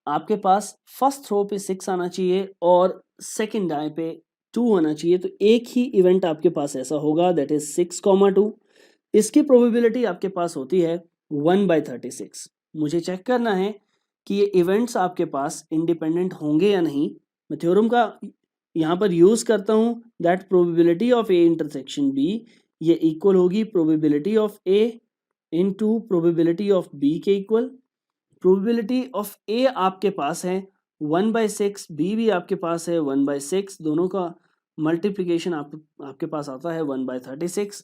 Speaker 1: आपके पास फर्स्ट थ्रो पे 6 आना चाहिए और सेकेंड डाई पे 2 होना चाहिए, तो एक ही इवेंट आपके पास ऐसा होगा दैट इज 6, 2। इसकी प्रोबेबिलिटी आपके पास होती है 1/36। मुझे चेक करना है कि ये इवेंट्स आपके पास इंडिपेंडेंट होंगे या नहीं। मैं थ्योरम का यहाँ पर यूज करता हूँ that probability of A intersection B ये इक्वल होगी probability of A into probability of B के इक्वल। प्रोबेबिलिटी ऑफ ए आपके पास है 1/6, बी भी आपके पास है 1/6, दोनों का मल्टीप्लिकेशन आपके पास आता है 1/36।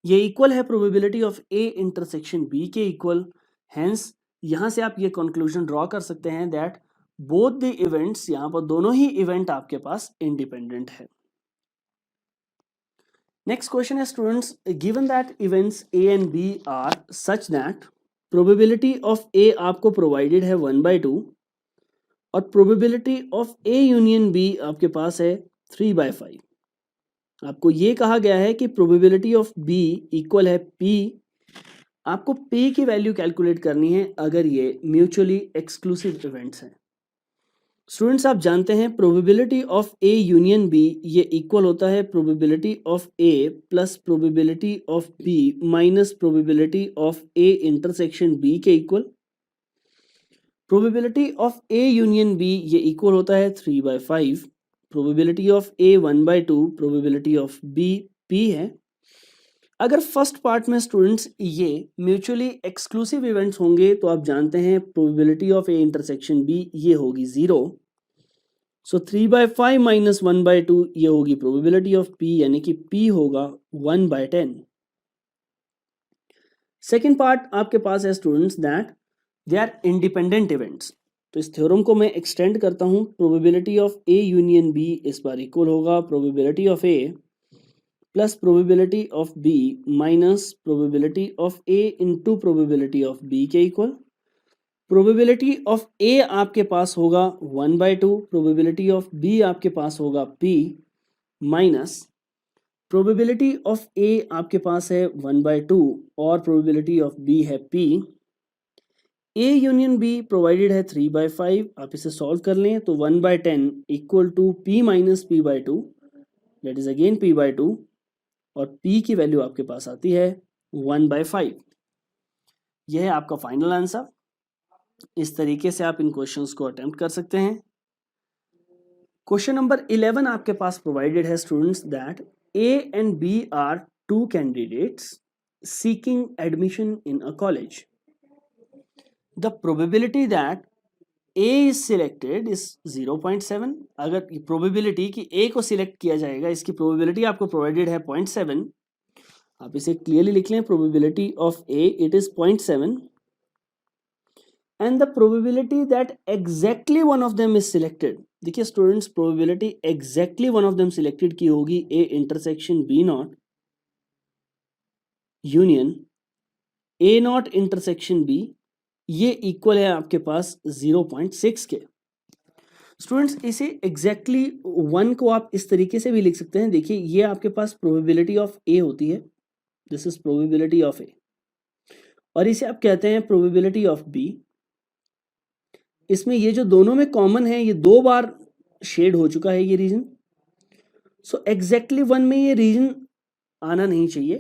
Speaker 1: ये इक्वल है probability of A intersection B के इक्वल। हेंस यहाँ से आप ये कंक्लूजन ड्रॉ कर सकते हैं दैट बोथ द इवेंट्स, यहाँ पर दोनों ही इवेंट आपके पास इंडिपेंडेंट है। नेक्स्ट क्वेश्चन है students, given that events A and B are such that probability of A आपको प्रोवाइडेड है 1/2 और probability of A union B आपके पास है 3/5। आपको ये कहा गया है कि प्रोबेबिलिटी ऑफ बी इक्वल है पी। आपको पी की वैल्यू कैलकुलेट करनी है अगर ये म्यूचुअली एक्सक्लूसिव इवेंट्स हैं। स्टूडेंट्स आप जानते हैं probability of A union B ये इक्वल होता है probability of A plus probability of B minus probability of A intersection B के equal. Probability of A union B ये इक्वल होता है 3/5 probability of A 1/2, probability of B P है। अगर first part में स्टूडेंट्स ये म्यूचुअली एक्सक्लूसिव इवेंट्स होंगे तो आप जानते हैं probability of A intersection B ये होगी 0। सो 3/5 माइनस 1/2 ये होगी प्रोबेबिलिटी ऑफ पी, यानी कि पी होगा 1/10। सेकेंड पार्ट आपके पास है students that they are independent events. तो इस थ्योरम को मैं एक्सटेंड करता हूं, probability of A union B इस बार इक्वल होगा probability of A plus probability of B minus probability of A into probability of B के इक्वल। प्रोबेबिलिटी ऑफ ए आपके पास होगा 1/2, प्रोबेबिलिटी ऑफ बी आपके पास होगा p minus probability of A आपके पास है 1/2 और प्रोबेबिलिटी ऑफ बी है p। A union B provided है 3/5, आप इसे सॉल्व कर लें तो 1/10 equal to p minus p/2 that is again p/2 और p की वैल्यू आपके पास आती है 1/5। यह है आपका फाइनल आंसर। इस तरीके से आप इन क्वेश्चंस को अटेम्प्ट कर सकते हैं। क्वेश्चन नंबर 11 आपके पास प्रोवाइडेड है students that A and B are two candidates seeking admission in a college. The probability that A is selected is 0.7। अगर प्रोबेबिलिटी कि ए को सिलेक्ट किया जाएगा इसकी प्रोबेबिलिटी आपको प्रोवाइडेड है 0.7। आप इसे क्लियरली लिख लें, probability of A it is 0.7 and the probability that exactly one of them is selected। देखिए students probability exactly one of them selected की होगी a intersection b not union a not intersection b, ये equal है आपके पास 0.6 के। Students इसे exactly 1 को आप इस तरीके से भी लिख सकते हैं। देखिए ये आपके पास प्रोबेबिलिटी ऑफ a होती है, this is probability of a, और इसे आप कहते हैं प्रोबेबिलिटी ऑफ b। इसमें ये जो दोनों में कॉमन है ये 2 बार शेड हो चुका है ये रीजन। सो एग्जैक्टली 1 में ये रीजन आना नहीं चाहिए,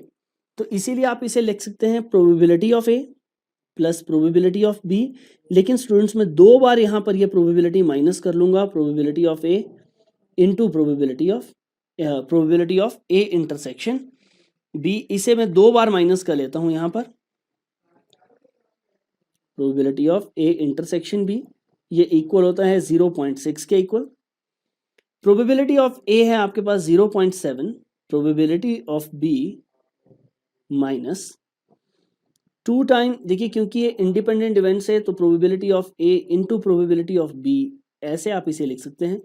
Speaker 1: तो इसीलिए आप इसे लिख सकते हैं probability of A plus probability of B. लेकिन स्टूडेंट्स में 2 बार यहां पर ये प्रोबेबिलिटी माइनस कर लूंगा, probability of A into probability of A intersection B. इसे मैं 2 बार माइनस कर लेता हूं यहां पर, probability of A intersection B ये इक्वल होता है 0.6 के इक्वल। प्रोबेबिलिटी ऑफ ए है आपके पास 0.7, probability of B minus 2 time, देखिए क्योंकि ये इंडिपेंडेंट इवेंट्स है तो probability of A into probability of B, ऐसे आप इसे लिख सकते हैं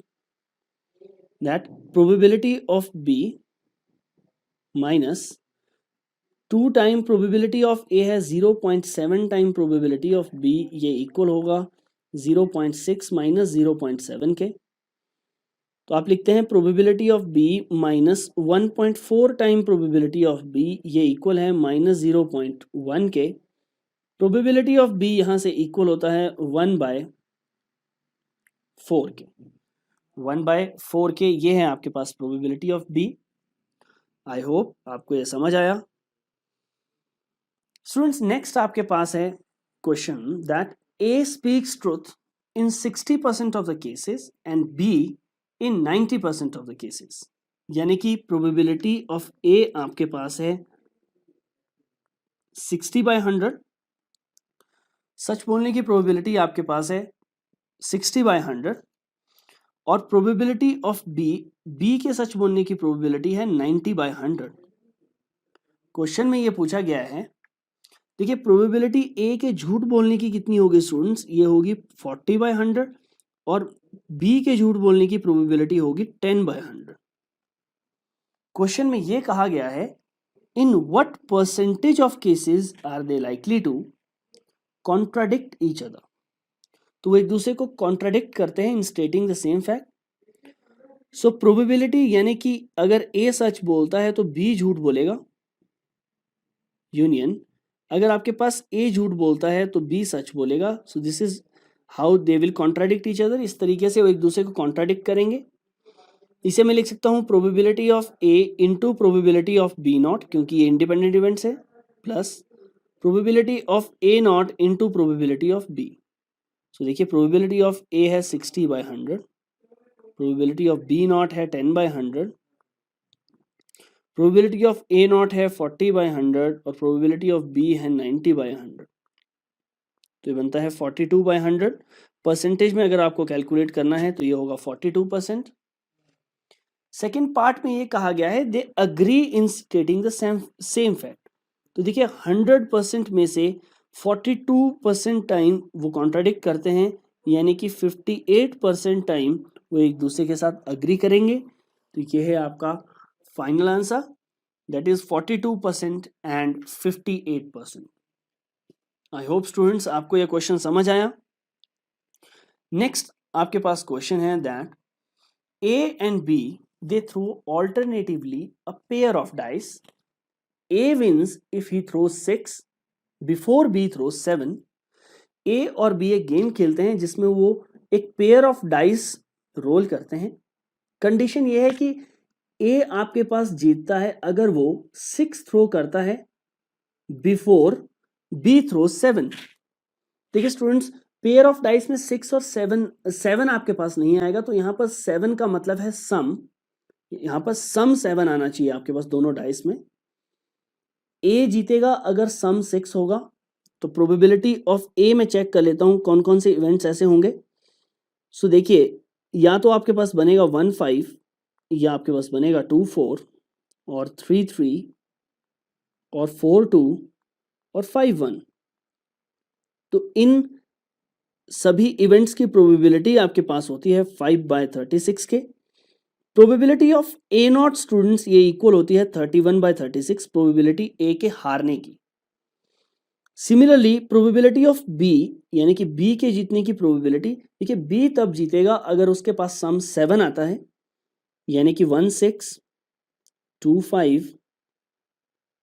Speaker 1: that probability of B minus 2 time probability of A है 0.7 टाइम प्रोबेबिलिटी ऑफ बी, ये इक्वल होगा 0.6 माइनस 0.7 के। तो आप लिखते हैं probability of B minus 1.4 time probability of B, ये इक्वल है माइनस 0.1 के। प्रोबेबिलिटी ऑफ बी यहां से इक्वल होता है 1/4 के। 1/4 के ये है आपके पास probability of B. I hope आपको ये समझ आया। स्टूडेंट्स नेक्स्ट आपके पास है question that A speaks truth in 60% of the cases and B in 90% of the cases. यानी कि प्रोबेबिलिटी ऑफ ए आपके पास है 60/100, सच बोलने की प्रोबेबिलिटी आपके पास है 60/100 और प्रोबेबिलिटी ऑफ बी के सच बोलने की प्रोबेबिलिटी है 90/100। क्वेश्चन में ये पूछा गया है, देखिए प्रोबेबिलिटी ए के झूठ बोलने की कितनी होगी स्टूडेंट्स, ये होगी 40/100 और बी के झूठ बोलने की प्रोबेबिलिटी होगी 10/100। क्वेश्चन में ये कहा गया है in what percentage of cases are they likely to contradict each other. तो वो एक दूसरे को कॉन्ट्राडिक्ट करते हैं in stating the same fact. So probability यानी कि अगर ए सच बोलता है तो बी झूठ बोलेगा, यूनियन अगर आपके पास ए झूठ बोलता है तो बी सच बोलेगा। So this is how they will contradict each other. इस तरीके से वो एक दूसरे को कॉन्ट्राडिक्ट करेंगे। इसे मैं लिख सकता हूं probability of A into probability of B not, क्योंकि ये इंडिपेंडेंट इवेंट्स है, plus probability of A not into probability of B. So देखिए प्रोबेबिलिटी ऑफ ए है 60/100 प्रोबेबिलिटी ऑफ बी नॉट है 10/100, प्रोबेबिलिटी ऑफ ए नॉट है 40/100 और probability of B है 90/100। तो ये बनता है 42/100। परसेंटेज में अगर आपको कैलकुलेट करना है तो ये होगा 42%। सेकेंड पार्ट में ये कहा गया है they agree in stating the same fact. तो देखिए 100% में से 42% टाइम वो कॉन्ट्राडिक्ट करते हैं, यानी कि 58% टाइम वो एक दूसरे के साथ अग्री करेंगे। तो ये है आपका final answer, that is 42% and 58%। I hope students आपको यह क्वेश्चन समझ आया। नेक्स्ट आपके पास क्वेश्चन है that A and B they throw alternatively a pair of dice. A wins if he throws 6 before B throws 7. A और B एक game खेलते हैं जिसमें वो एक पेयर ऑफ डाइस रोल करते हैं। कंडीशन ये है कि A आपके पास जीतता है अगर वो 6 थ्रो करता है बिफोर B थ्रो 7। देखिए स्टूडेंट्स, पेयर ऑफ डाइस में 6 और 7 आपके पास नहीं आएगा, तो यहां पर 7 का मतलब है सम। यहां पर सम 7 आना चाहिए आपके पास दोनों डाइस में। ए जीतेगा अगर सम 6 होगा। तो प्रोबेबिलिटी ऑफ ए में चेक कर लेता हूं कौन कौन से इवेंट्स ऐसे होंगे। सो देखिए, या तो आपके पास बनेगा 1-5, या आपके पास बनेगा 2-4 और 3-3 और 4-2 और 5-1। तो इन सभी इवेंट्स की प्रोबेबिलिटी आपके पास होती है 5/36 के। Probability of A not students ये इक्वल होती है 31/36 प्रोबेबिलिटी ए के हारने की। सिमिलरली प्रोबेबिलिटी ऑफ बी, यानी कि बी के जीतने की प्रोबेबिलिटी, देखिए बी तब जीतेगा अगर उसके पास सम 7 आता है, यानी कि 1-6, 2-5,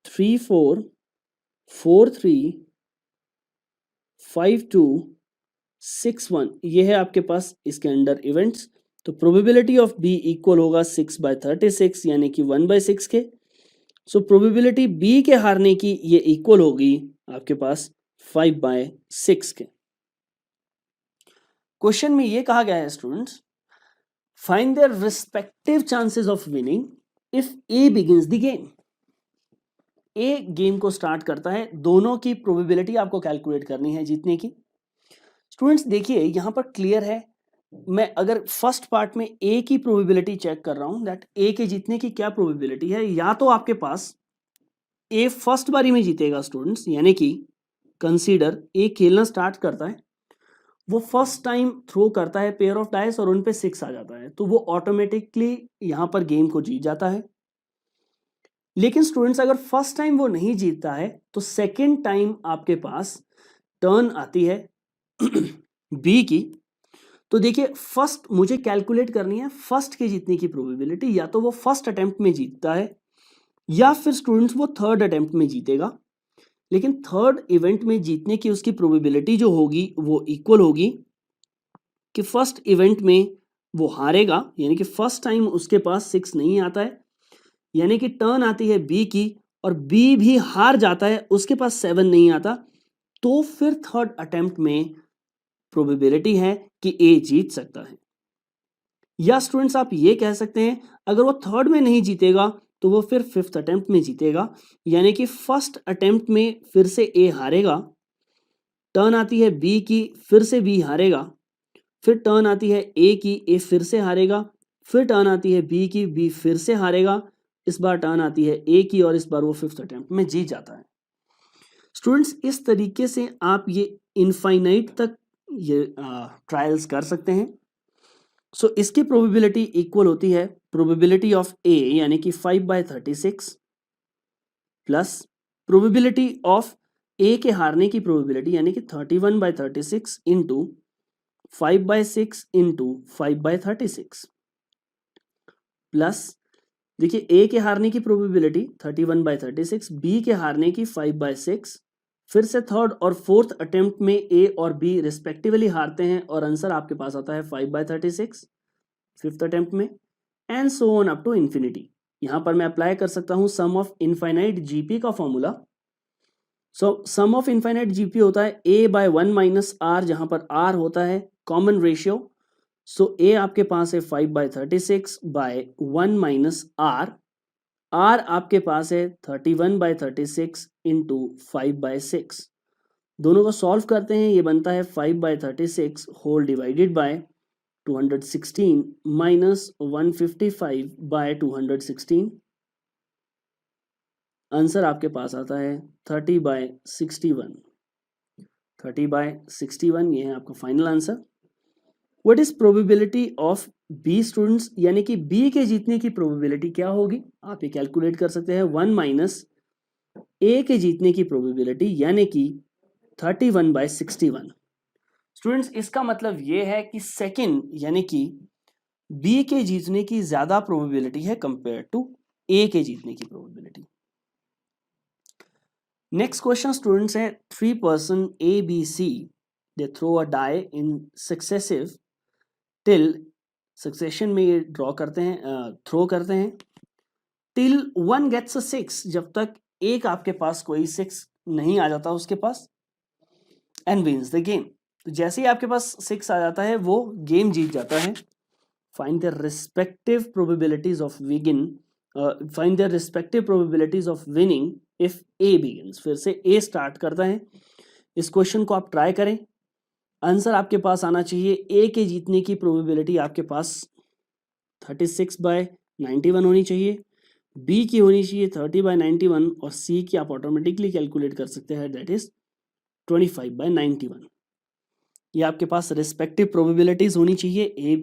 Speaker 1: 3-4, 4-3, 5-2, 6-1, ये है आपके पास इसके अंडर इवेंट्स। तो प्रोबेबिलिटी ऑफ बी इक्वल होगा 6/36 यानी कि 1/6 के। सो प्रोबेबिलिटी बी के हारने की ये इक्वल होगी आपके पास 5/6 के। क्वेश्चन में ये कहा गया है students, find their respective chances of winning if A begins the game. A game को स्टार्ट करता है, दोनों की प्रोबेबिलिटी आपको कैलकुलेट करनी है जीतने की। स्टूडेंट्स देखिए यहां पर क्लियर है, मैं अगर फर्स्ट पार्ट में ए की प्रोबेबिलिटी चेक कर रहा हूं दैट ए के जीतने की क्या प्रोबेबिलिटी है, या तो आपके पास ए फर्स्ट बारी में जीतेगा स्टूडेंट्स, यानी कि कंसीडर ए खेलना स्टार्ट करता है, वो फर्स्ट टाइम थ्रो करता है पेयर ऑफ डाइस और उन पे 6 आ जाता है, तो वो ऑटोमेटिकली यहां पर गेम को जीत जाता है। लेकिन स्टूडेंट्स अगर फर्स्ट टाइम वो नहीं जीतता है तो सेकेंड टाइम आपके पास टर्न आती है बी की। तो देखिए फर्स्ट मुझे कैलकुलेट करनी है फर्स्ट के जीतने की प्रोबेबिलिटी, या तो वो फर्स्ट अटेम्प्ट में जीतता है या फिर स्टूडेंट्स वो थर्ड अटेम्प्ट में जीतेगा। लेकिन थर्ड इवेंट में जीतने की उसकी प्रोबेबिलिटी जो होगी वो इक्वल होगी कि फर्स्ट इवेंट में वो हारेगा, यानी कि फर्स्ट टाइम उसके पास 6 नहीं आता है, यानी कि टर्न आती है बी की और बी भी हार जाता है, उसके पास 7 नहीं आता, तो फिर थर्ड अटेम्प्ट में प्रोबेबिलिटी है कि ए जीत सकता है। या स्टूडेंट्स आप ये कह सकते हैं अगर वो थर्ड में नहीं जीतेगा तो वो फिर फिफ्थ अटेम्प्ट में जीतेगा, यानी कि फर्स्ट अटेम्प्ट में फिर से ए हारेगा, टर्न आती है बी की, फिर से बी हारेगा, फिर टर्न आती है ए की, ए फिर से हारेगा, फिर टर्न आती है बी की, बी फिर से हारेगा, इस बार टर्न आती है ए की और इस बार वो फिफ्थ अटेम्प्ट में जीत जाता है। स्टूडेंट्स इस तरीके से आप ये इनफाइनाइट तक ये ट्रायल्स कर सकते हैं। सो इसकी प्रोबेबिलिटी इक्वल होती है प्रोबेबिलिटी ऑफ ए यानी कि 5/36 प्लस प्रोबेबिलिटी ऑफ ए के हारने की प्रोबेबिलिटी यानी कि 31/36 इंटू 5/6 इंटू 5/36 प्लस देखिए ए के हारने की प्रोबेबिलिटी 31/36, बी के हारने की 5/6, फिर से थर्ड और फोर्थ अटेम्प्ट में ए और बी रिस्पेक्टिवली हारते हैं और आंसर आपके पास आता है 5/36 फिफ्थ अटेम्प्ट में, and so on up to infinity. यहां पर मैं अप्लाई कर सकता हूं सम ऑफ इनफाइनाइट जीपी का formula. So sum of infinite GP होता है a/1 - r, जहां पर r होता है कॉमन रेशियो। सो ए आपके पास है 5/36 बाय 1 माइनस आर, आर आपके पास है 31/36 इंटू 5/6। दोनों को सॉल्व करते हैं, ये बनता है 5/36 whole divided by 216 minus 155/216। Answer आपके पास आता है 30/61। 30/61 ये है आपका final answer. What is probability of B students, यानी कि बी के जीतने की प्रोबेबिलिटी क्या होगी, आप ये कैलकुलेट कर सकते हैं। 1 माइनस ए के जीतने की प्रोबेबिलिटी यानी कि 31/61। स्टूडेंट्स इसका मतलब ये है कि सेकंड यानी कि बी के जीतने की ज्यादा प्रोबेबिलिटी है कंपेयर टू ए के जीतने की प्रोबेबिलिटी। नेक्स्ट क्वेश्चन स्टूडेंट्स है 3 person A B C they throw a die in successive till, succession में ये ड्रॉ करते हैं, थ्रो करते हैं, टिल 1 गेट्स अ 6, जब तक एक आपके पास कोई 6 नहीं आ जाता उसके पास, एंड विंस द गेम। तो जैसे ही आपके पास 6 आ जाता है वो गेम जीत जाता है। Find the respective probabilities of find the respective probabilities of winning if A begins. फिर से ए स्टार्ट करता है। इस क्वेश्चन को आप ट्राई करें, आंसर आपके पास आना चाहिए। ए के जीतने की प्रोबेबिलिटी आपके पास 36/91 होनी चाहिए, बी की होनी चाहिए 30/91 और सी की आप ऑटोमेटिकली कैलकुलेट कर सकते हैं, दैट इज 25/91। ये आपके पास रिस्पेक्टिव प्रोबेबिलिटीज होनी चाहिए ए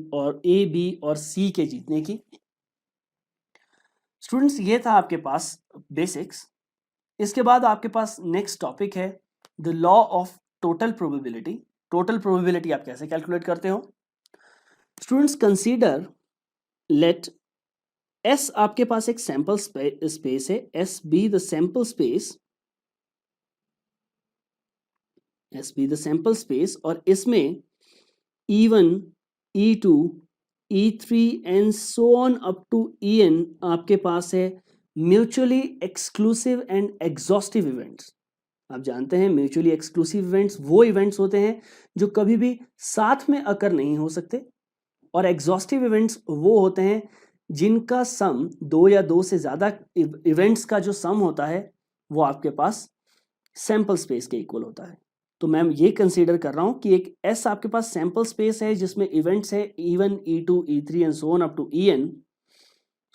Speaker 1: बी और सी के जीतने की। स्टूडेंट्स ये था आपके पास बेसिक्स। इसके बाद आपके पास नेक्स्ट टॉपिक है the law of total probability. Total probability आप कैसे कैलकुलेट करते हो? स्टूडेंट्स कंसीडर लेट एस आपके पास एक सैंपल स्पेस है, S be the sample space, S be the sample space, और इसमें E1, E2, E3 and so on up to En आपके पास है mutually exclusive and exhaustive events. आप जानते हैं म्यूचुअली एक्सक्लूसिव इवेंट्स वो इवेंट्स होते हैं जो कभी भी साथ में अकर नहीं हो सकते, और एग्जॉस्टिव इवेंट्स वो होते हैं जिनका सम 2 या 2 से ज्यादा इवेंट्स का जो सम होता है वो आपके पास सैंपल स्पेस के इक्वल होता है। तो मैं ये कंसीडर कर रहा हूं कि एक एस आपके पास सैंपल स्पेस है जिसमें इवेंट्स है E1, E2, E3 and so on up to En।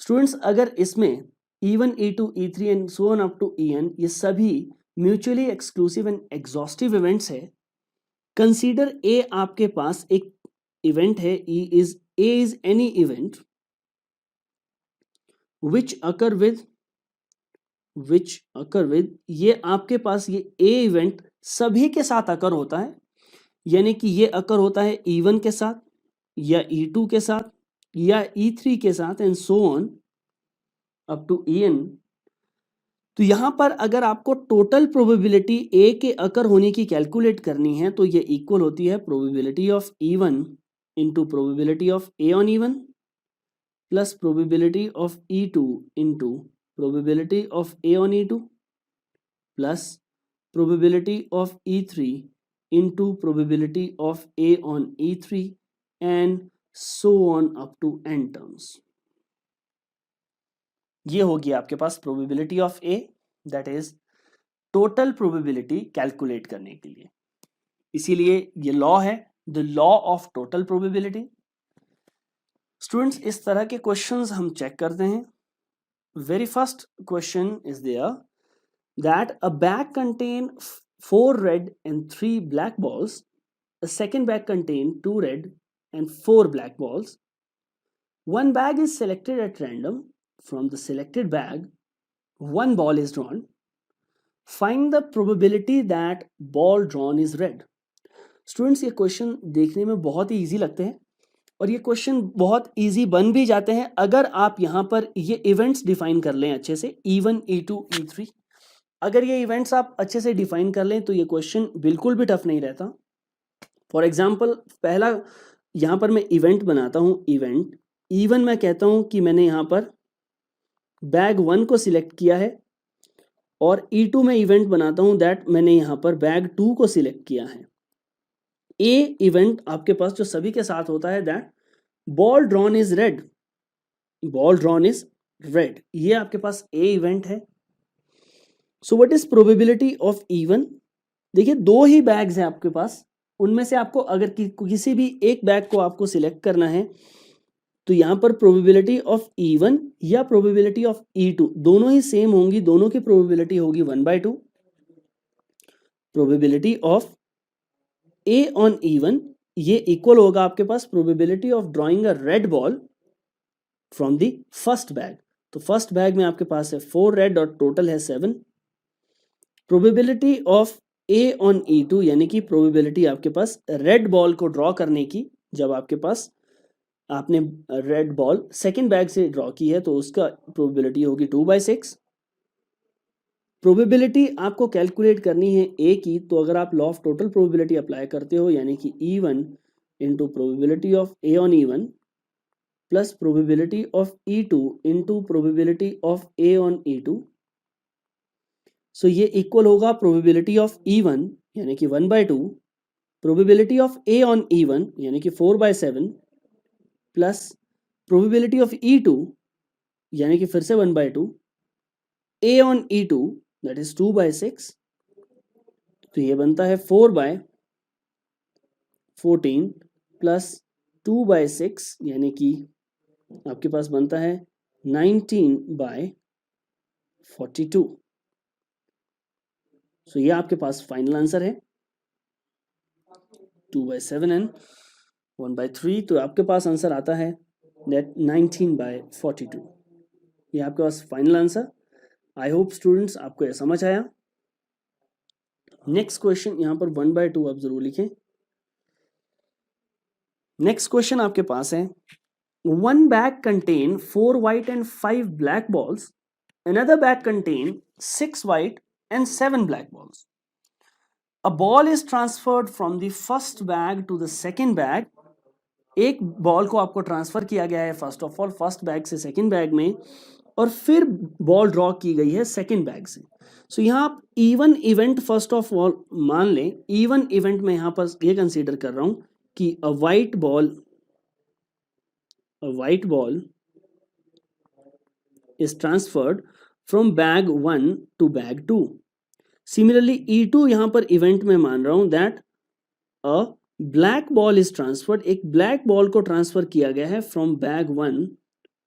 Speaker 1: Students अगर इसमें E1, E2, E3 and so on up to En ये सभी mutually exclusive and exhaustive events है, कंसीडर ए आपके पास एक इवेंट है, A is any event which occur with ये आपके पास ये ए इवेंट सभी के साथ अकर होता है, यानी कि ये अकर होता है E1 के साथ या E2 के साथ या E3 के साथ and so on up to En। तो यहां पर अगर आपको टोटल प्रोबेबिलिटी ए के अकर होने की कैलकुलेट करनी है तो ये इक्वल होती है probability of E1 into probability of A on E1 plus probability of E2 into probability of A on E2 plus probability of E3 into probability of A on E3 and so on up to n terms। ये होगी आपके पास probability of A, that is total probability calculate करने के लिए। इसीलिए ये law है the law of total probability। Students इस तरह के क्वेश्चंस हम चेक करते हैं। Very first question is there that a bag contained 4 red and 3 black balls. A second bag contained 2 red and 4 black balls. One bag is selected at random. From the selected bag, one ball is drawn. Find the probability that ball drawn is red. Students ये question देखने में बहुत ही easy लगते हैं और ये question बहुत easy बन भी जाते हैं अगर आप यहाँ पर ये इवेंट्स डिफाइन कर लें अच्छे से, E1, E2, E3। अगर ये इवेंट्स आप अच्छे से डिफाइन कर लें तो ये क्वेश्चन बिल्कुल भी टफ नहीं रहता। फॉर एग्जांपल पहला यहाँ पर मैं इवेंट बनाता हूँ, इवेंट E1 मैं कहता हूँ कि मैंने यहाँ पर बैग 1 को सिलेक्ट किया है, और E2 में इवेंट बनाता हूँ दैट मैंने यहाँ पर बैग 2 को सिलेक्ट किया है। ए इवेंट आपके पास जो सभी के साथ होता है that ball drawn is red, ball drawn is red, ये आपके पास ए इवेंट है। सो what is probability of even? देखिए दो ही बैग्स हैं आपके पास, उनमें से आपको अगर किसी भी एक बैग को आपको सिलेक्ट करना है तो यहां पर प्रोबेबिलिटी ऑफ E1 या प्रोबेबिलिटी ऑफ E2 दोनों ही सेम होंगी, दोनों की प्रोबेबिलिटी होगी 1/2। Probability of A on E1 ये इक्वल होगा आपके पास probability of drawing a red ball from the first bag. तो फर्स्ट बैग में आपके पास है 4 रेड और टोटल है 7। Probability of A on E2 यानी कि प्रोबेबिलिटी आपके पास रेड बॉल को ड्रॉ करने की, जब आपके पास आपने रेड बॉल सेकेंड बैग से ड्रॉ की है तो उसका प्रोबेबिलिटी होगी 2/6। प्रोबेबिलिटी आपको कैलकुलेट करनी है ए की, तो अगर आप law of total probability apply करते हो यानी कि E1 into probability of A on E1 plus probability of E2 into probability of A on E2, सो ये इक्वल होगा प्रोबेबिलिटी ऑफ E1 यानी कि 1/2 probability of A on E1 यानी कि 4/7 प्लस प्रोबेबिलिटी ऑफ E2 यानी कि फिर से 1/2 A on E2 that is 2/6, तो ये बनता है 4/14 प्लस 2/6 यानी कि आपके पास बनता है 19/42। सो ये आपके पास फाइनल आंसर है 2/7 एंड 1/3, तो आपके पास आंसर आता है दैट 19/42। ये आपके पास final answer. I hope students आपको यह समझ आया। नेक्स्ट क्वेश्चन यहाँ पर 1/2 आप जरूर लिखें। नेक्स्ट क्वेश्चन आपके पास है, one bag contain 4 white and 5 black balls, another bag contain 6 white and 7 black balls. A ball is transferred from the first bag to the second bag. एक बॉल को आपको ट्रांसफर किया गया है first of all first bag से second bag में, और फिर बॉल ड्रॉ की गई है सेकंड बैग से। सो यहाँ आप even event first of all मान लें, इवन इवेंट में यहाँ पर ये कंसीडर कर रहा हूं कि a white ball is transferred from bag 1 to bag 2. Similarly E2 यहां पर इवेंट में मान रहा हूं that a black ball is transferred, एक ब्लैक बॉल को ट्रांसफर किया गया है from bag 1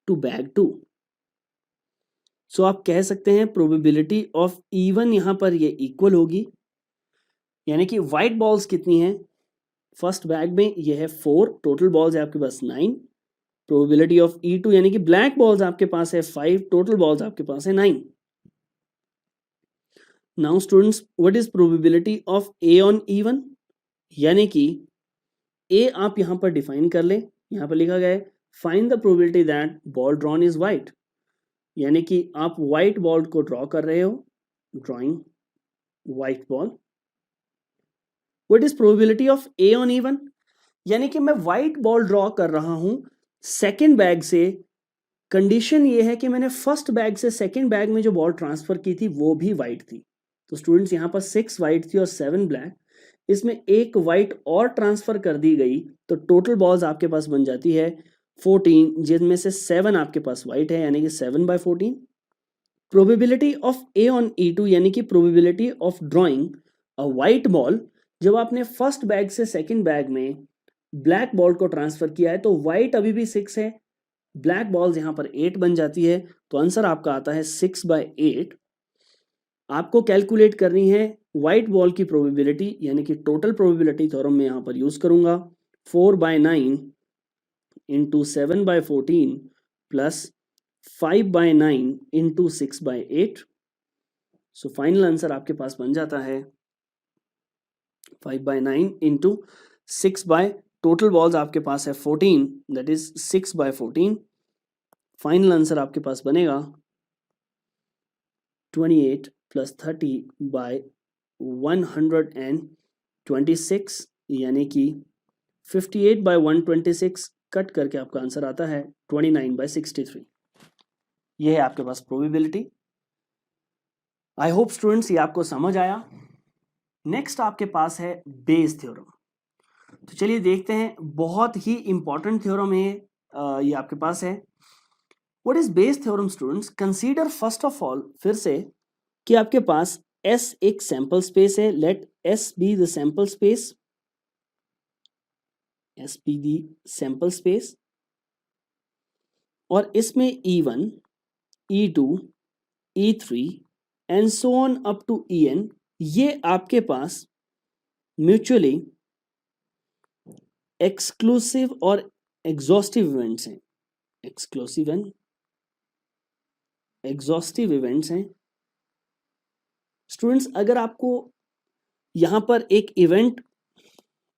Speaker 1: to bag 2. So आप कह सकते हैं प्रोबेबिलिटी ऑफ E1 यहां पर ये इक्वल होगी, यानी कि व्हाइट बॉल्स कितनी हैं फर्स्ट बैग में, ये है 4, टोटल बॉल्स है आपके पास 9। प्रोबेबिलिटी ऑफ E2 यानी कि ब्लैक बॉल्स आपके पास है 5, टोटल बॉल्स आपके पास है 9। Now students what is probability of A on E1, यानी कि A आप यहां पर डिफाइन कर लें, यहां पर लिखा गया है find the probability that ball drawn is white, यानी कि आप व्हाइट बॉल को ड्रॉ कर रहे हो, drawing white ball. What is probability of A on E1, यानी कि मैं व्हाइट बॉल ड्रॉ कर रहा हूं सेकेंड बैग से, कंडीशन ये है कि मैंने फर्स्ट बैग से सेकेंड बैग में जो बॉल ट्रांसफर की थी वो भी व्हाइट थी। तो स्टूडेंट्स यहाँ पर 6 व्हाइट थी और 7 ब्लैक, इसमें एक व्हाइट और ट्रांसफर कर दी गई तो टोटल बॉल्स आपके पास बन जाती है 14, जिनमें से 7 आपके पास व्हाइट है यानी कि 7/14। Probability of A on E2 यानी कि probability of drawing a white ball, जब आपने फर्स्ट बैग से सेकेंड बैग में ब्लैक बॉल को ट्रांसफर किया है तो व्हाइट अभी भी 6 है, ब्लैक बॉल्स यहां पर 8 बन जाती है, तो आंसर आपका आता है 6/8। आपको कैलकुलेट करनी है व्हाइट बॉल की प्रोबेबिलिटी, यानी कि टोटल प्रोबेबिलिटी थ्योरम में यहां पर यूज करूंगा 4/9 into 7/14 plus 5/9 into 6/8। So final answer आपके पास बन जाता है 5/9 इंटू 6 टोटल बॉल्स आपके पास है 14, दैट इज 6/14। फाइनल आंसर आपके पास बनेगा 28 प्लस 30/126, यानी कि 58/126 कट करके आपका आंसर आता है 29/63। यह है आपके पास प्रोबेबिलिटी। आई होप स्टूडेंट्स ये आपको समझ आया। नेक्स्ट आपके पास है बेस थ्योरम। तो चलिए देखते हैं, बहुत ही इंपॉर्टेंट थ्योरम है ये आपके पास है। What is Bayes theorem students? Consider first of all फिर से कि आपके पास S एक सैंपल स्पेस है, let S be the sample space, S be the sample space, और इसमें E1, E2, E3 and so on up to En, ये आपके पास म्यूचुअली एक्सक्लूसिव और एग्जॉस्टिव इवेंट्स हैं। एक्सक्लूसिव एंड एग्जॉस्टिव इवेंट्स हैं। स्टूडेंट्स, अगर आपको यहाँ पर एक इवेंट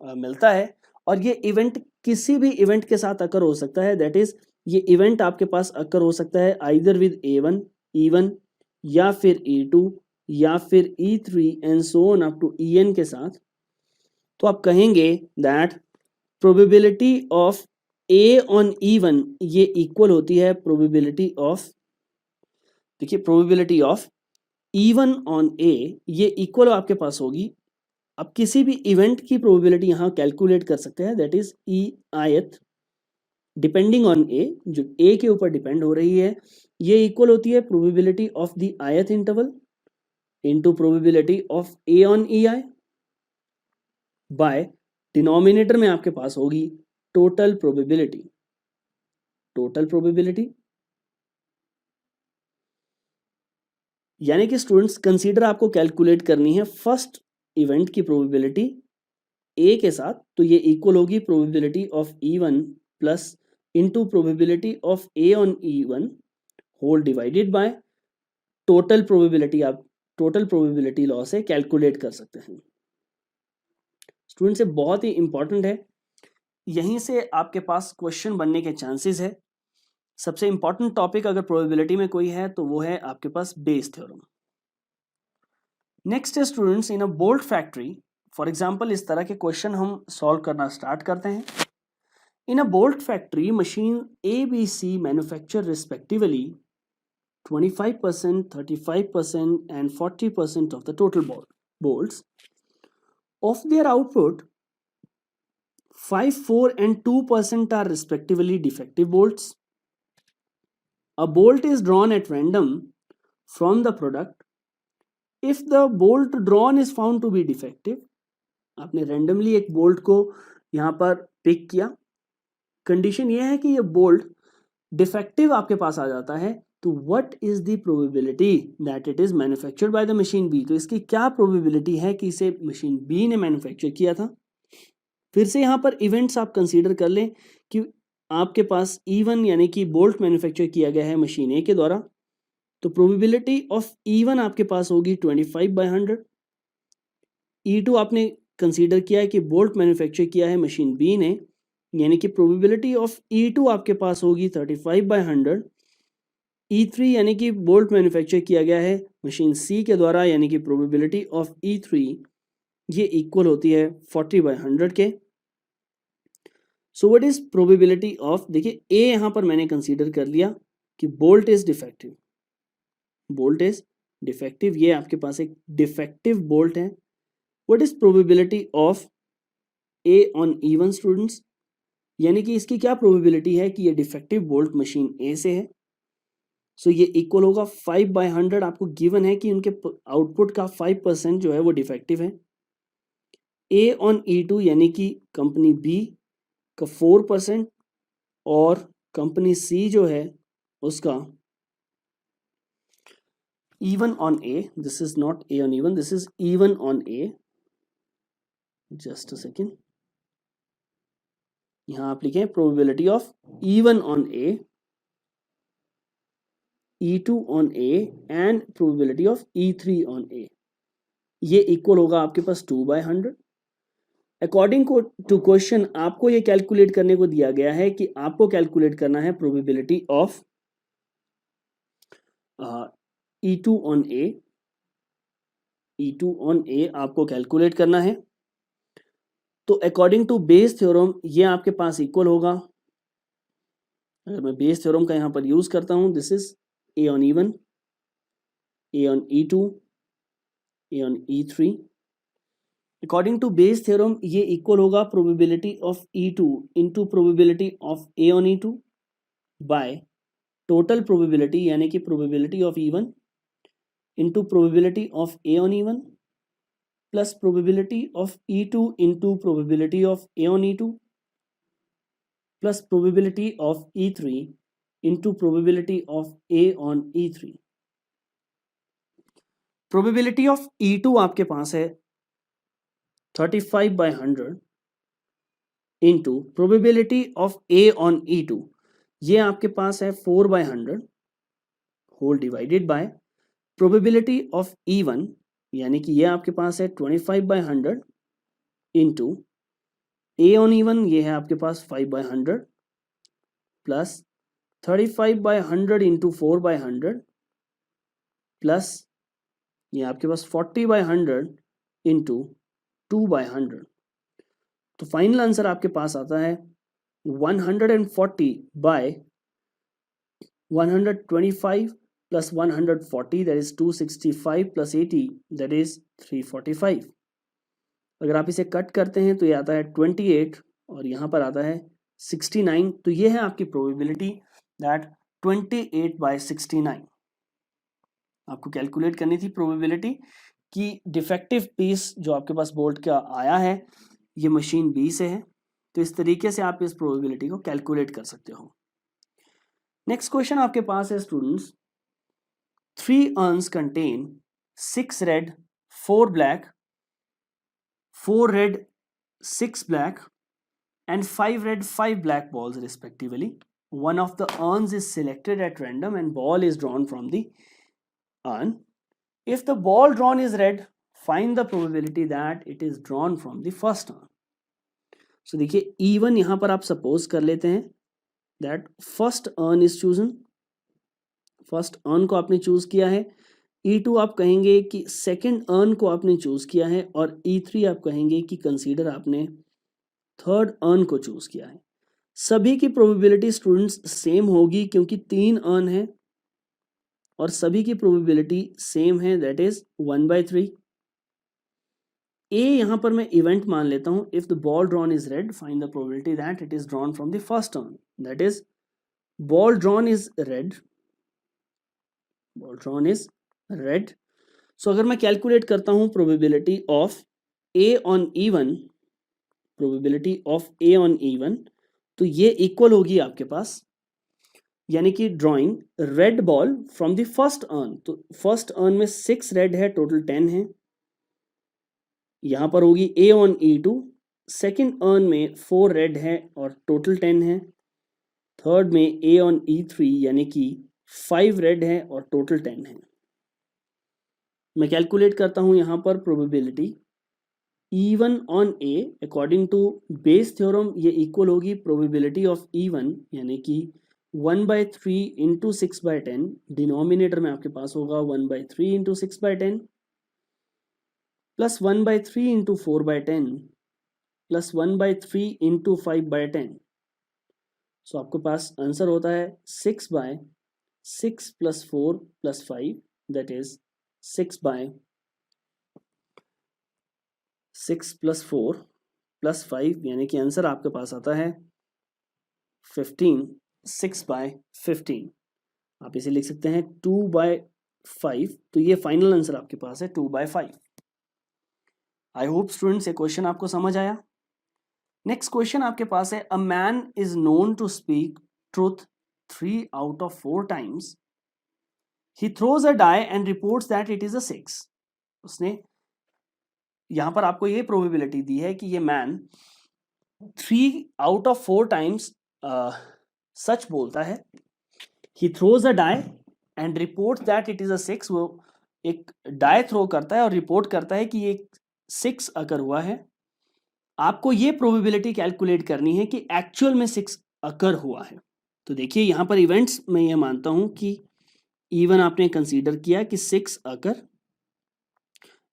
Speaker 1: मिलता है और ये इवेंट किसी भी इवेंट के साथ अकर हो सकता है, दैट इज ये इवेंट आपके पास अकर हो सकता है आइदर विद A1, E1 या फिर E2 या फिर E3 and so on up to En के साथ, तो आप कहेंगे that probability of A on E1 ये इक्वल होती है प्रोबेबिलिटी ऑफ, देखिए probability of E1 on A ये इक्वल आपके पास होगी, अब किसी भी इवेंट की प्रोबेबिलिटी यहाँ कैलकुलेट कर सकते हैं, that is E ith depending on A, जो A के ऊपर डिपेंड हो रही है, ये इक्वल होती है probability of the ith interval into probability of A on EI by denominator में आपके पास होगी टोटल प्रोबेबिलिटी। टोटल प्रोबेबिलिटी यानी कि स्टूडेंट्स कंसीडर आपको कैलकुलेट करनी है फर्स्ट इवेंट की प्रोबेबिलिटी A के साथ, तो ये इक्वल होगी probability of E1 plus into probability of A on E1 whole divided by total probability. आप टोटल प्रोबेबिलिटी लॉ से कैलकुलेट कर सकते हैं। स्टूडेंट्स, ये बहुत ही इंपॉर्टेंट है, यहीं से आपके पास क्वेश्चन बनने के चांसेस है। सबसे इंपॉर्टेंट टॉपिक अगर प्रोबेबिलिटी में कोई है तो वो है आपके पास बेस थ्योरम। नेक्स्ट है students, in a bolt factory, for example इस तरह के क्वेश्चन हम सॉल्व करना स्टार्ट करते हैं। In a bolt factory machine ABC manufacture respectively 25%, 35% and 40% of the total bolts. Of their output, 5, 4 and 2% are respectively defective bolts. A bolt is drawn at random from the product. If the bolt drawn is found to be defective, आपने randomly एक bolt को यहाँ पर pick किया, condition ये है कि ये बोल्ट डिफेक्टिव आपके पास आ जाता है, तो what is the probability that it is manufactured by the machine B, तो इसकी क्या प्रोबेबिलिटी है कि इसे मशीन बी ने मैन्युफैक्चर किया था। फिर से यहाँ पर इवेंट्स आप कंसीडर कर लें कि आपके पास E1 यानी कि बोल्ट मैन्युफैक्चर किया गया है मशीन ए के द्वारा, तो प्रोबेबिलिटी ऑफ E1 आपके पास होगी 25/100। E2 आपने कंसीडर किया है कि बोल्ट मैन्युफैक्चर किया है मशीन बी ने, यानी कि प्रोबेबिलिटी ऑफ E2 आपके पास होगी 35/100। E3 यानी कि बोल्ट मैन्युफैक्चर किया गया है मशीन सी के द्वारा, यानी कि प्रोबेबिलिटी ऑफ E3 ये इक्वल होती है 40/100 के। सो व्हाट इज प्रोबेबिलिटी ऑफ, देखिए ए यहाँ पर मैंने कंसीडर कर लिया कि bolt is defective, bolt is defective, ये आपके पास एक डिफेक्टिव बोल्ट है। What is probability of A on E1 students, यानी कि इसकी क्या प्रोबेबिलिटी है कि ये डिफेक्टिव बोल्ट मशीन ए से है। सो ये इक्वल होगा 5/100, आपको गिवन है कि उनके आउटपुट का 5% जो है वो डिफेक्टिव है। A ऑन E2 यानी कि कंपनी बी का 4% और कंपनी सी जो है उसका E1 on A, this is not A on E1, this is E1 on A, just a second, यहां आप लिखें probability of E1 on A, E2 on A and probability of E3 on A, ये equal होगा आपके पास 2/100। According to question आपको ये calculate करने को दिया गया है कि आपको कैलकुलेट करना है probability of E2 on A, E2 on A आपको कैलकुलेट करना है। तो अकॉर्डिंग टू बेस थ्योरम ये आपके पास इक्वल होगा, अगर मैं बेस थ्योरम का यहां पर यूज करता हूं, this is A on E1, A on E2, A on E3। According to Bayes theorem ये इक्वल होगा probability of E2 into probability of A on E2 by total probability यानी कि probability of E1 into probability of A on E1 plus probability of E2 into probability of A on E2 plus probability of E3 into probability of A on E3। Probability of E2 आपके पास है 35/100 into probability of A on E2, ये आपके पास है 4/100 whole divided by probability of E1 यानी कि ये आपके पास है 25/100 इंटू A ऑन E1, ये है आपके पास 5/100 प्लस 35/100 इंटू 4/100 प्लस ये आपके पास 40/100 इंटू 2/100। तो फाइनल आंसर आपके पास आता है 140/125 plus 140 that is 265 plus 80 that is 345। अगर आप इसे कट करते हैं तो ये आता है 28 और यहाँ पर आता है 69। तो ये है आपकी प्रोबेबिलिटी दैट 28/69। आपको कैलकुलेट करनी थी प्रोबेबिलिटी कि डिफेक्टिव पीस जो आपके पास बोल्ट का आया है ये मशीन बी से है। तो इस तरीके से आप इस प्रोबेबिलिटी को कैलकुलेट कर सकते हो। नेक्स्ट क्वेश्चन आपके पास है students, 3 urns contain 6 red, 4 black, 4 red, 6 black and 5 red, 5 black balls respectively. One of the urns is selected at random and ball is drawn from the urn. If the ball drawn is red, find the probability that it is drawn from the first urn. So देखिए E1 यहाँ पर आप suppose कर लेते हैं that first urn is chosen, first earn को आपने choose किया है। E2 आप कहेंगे कि सेकंड अर्न को आपने चूज किया है और E3 आप कहेंगे कि कंसीडर आपने थर्ड अर्न को चूज किया है। सभी की प्रोबेबिलिटी स्टूडेंट्स सेम होगी क्योंकि 3 अर्न है और सभी की प्रोबेबिलिटी सेम है दैट इज 1/3। ए यहां पर मैं इवेंट मान लेता हूं, if the ball drawn is red find the probability that it is drawn from the first urn, that is ball drawn is red, ball drawn is red. So अगर मैं calculate करता हूं probability of A on E1, probability of A on E1, तो ये equal होगी आपके पास यानी कि drawing red ball from the first earn. तो फर्स्ट अर्न में 6 रेड है, टोटल 10 है। यहां पर होगी ए ऑन E2, सेकेंड अर्न में 4 रेड है और टोटल 10 है। थर्ड में ए ऑन E3 यानी कि 5 रेड है और टोटल 10 है। मैं कैलकुलेट करता हूं यहां पर probability E1 on A according to Bayes theorem, ये इक्वल होगी प्रोबेबिलिटी ऑफ E1 यानी कि 1/3 इंटू 6/10, डिनोमिनेटर में आपके पास होगा 1/3 into 6/10 plus 1/3 into 4/10 plus 1/3 into 5/10। सो आपके पास आंसर होता है 6/6 plus 4 plus 5 that is 6/6 plus 4 plus 5 यानी कि आंसर आपके पास आता है 15, 6/15। आप इसे लिख सकते हैं 2/5। तो ये फाइनल आंसर आपके पास है 2/5। आई होप स्टूडेंट्स ये क्वेश्चन आपको समझ आया। नेक्स्ट क्वेश्चन आपके पास है, a man is known to speak truth 3 out of 4 times. He throws a die and reports that it is a 6. उसने यहां पर आपको ये प्रोबेबिलिटी दी है कि ये मैन 3 out of 4 times सच बोलता है। He throws a die and reports that it is a 6. वो एक डाई थ्रो करता है और रिपोर्ट करता है कि ये 6 अकर हुआ है। आपको ये प्रोबेबिलिटी कैलकुलेट करनी है कि एक्चुअल में 6 अकर हुआ है। तो देखिए यहां पर इवेंट्स मैं ये मानता हूं कि E1 आपने कंसीडर किया कि 6 अकर,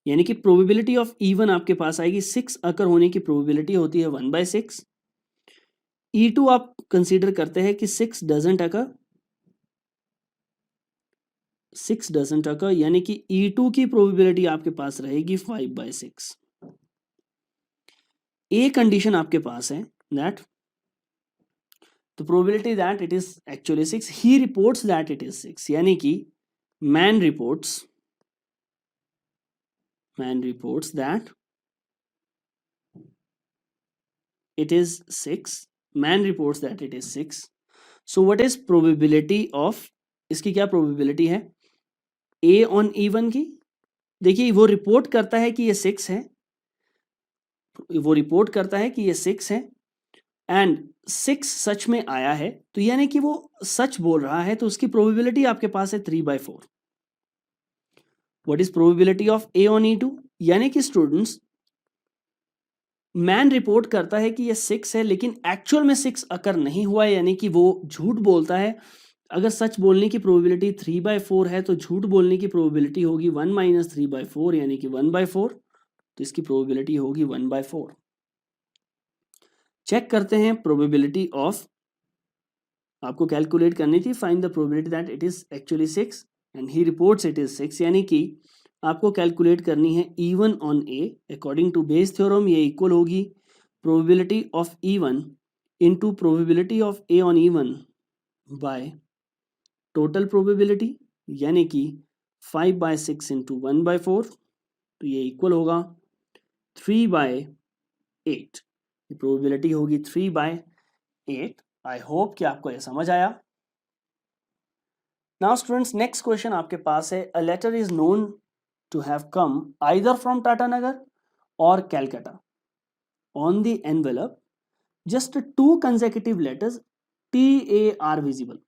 Speaker 1: यानी कि प्रोबेबिलिटी ऑफ E1 आपके पास आएगी 6 अकर होने की प्रोबेबिलिटी होती है 1/6। E2 आप कंसीडर करते हैं कि 6 डजंट अकर, 6 डजंट अकर यानी कि E2 की प्रोबेबिलिटी आपके पास रहेगी 5/6। ए कंडीशन आपके पास है दैट तो probability that it is actually 6, he reports that it is 6, यानी कि man reports that it is 6, man reports that it is 6. So what is probability of, इसकी क्या प्रोबेबिलिटी है a on E1 की? देखिए वो रिपोर्ट करता है कि ये 6 है, वो रिपोर्ट करता है कि ये 6 है एंड 6 सच में आया है, तो यानी कि वो सच बोल रहा है, तो उसकी प्रोबेबिलिटी आपके पास है 3/4. What is probability of a on E2? यानी कि स्टूडेंट्स मैन रिपोर्ट करता है कि ये 6 है, लेकिन एक्चुअल में 6 अकर नहीं हुआ है, यानी कि वो झूठ बोलता है. अगर सच बोलने की प्रोबेबिलिटी 3/4 है तो झूठ बोलने की प्रोबेबिलिटी होगी 1 - 3/4 यानी कि 1/4. तो इसकी प्रोबेबिलिटी होगी 1/4. चेक करते हैं प्रोबेबिलिटी ऑफ, आपको कैलकुलेट करनी थी, find the probability that it is actually 6 and he reports it is 6, यानी कि आपको कैलकुलेट करनी है E1 on A according to Bayes theorem. ये इक्वल होगी probability of E1 into probability of A on E1 by total probability, यानी कि 5/6 into 1/4. तो ये इक्वल होगा 3/8. प्रोबेबिलिटी होगी 3/8. आई होप कि आपको यह समझ आया. नाउ स्टूडेंट्स, नेक्स्ट क्वेश्चन आपके पास है. A letter is known to have come either from Tatanagar or Calcutta. On the envelope, just 2 consecutive letters TA are visible.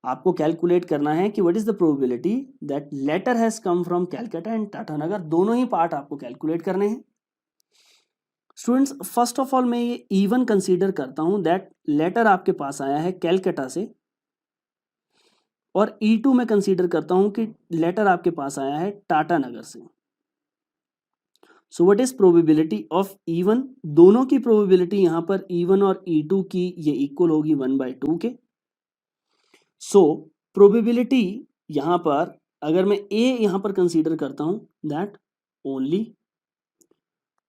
Speaker 1: आपको कैलकुलेट करना है कि what is the probability that letter has come from Calcutta and Tatanagar. दोनों ही part आपको calculate करने हैं. Students, first of all मैं ये E1 कंसीडर करता हूं दैट लेटर आपके पास आया है कैलकटा से, और E2 में कंसीडर करता हूं कि लेटर आपके पास आया है टाटानगर से. सो what is probability of E1? दोनों की प्रोबेबिलिटी यहां पर E1 और E2 की ये इक्वल होगी 1/2 के. सो प्रोबेबिलिटी यहां पर अगर मैं A यहां पर कंसीडर करता हूं that only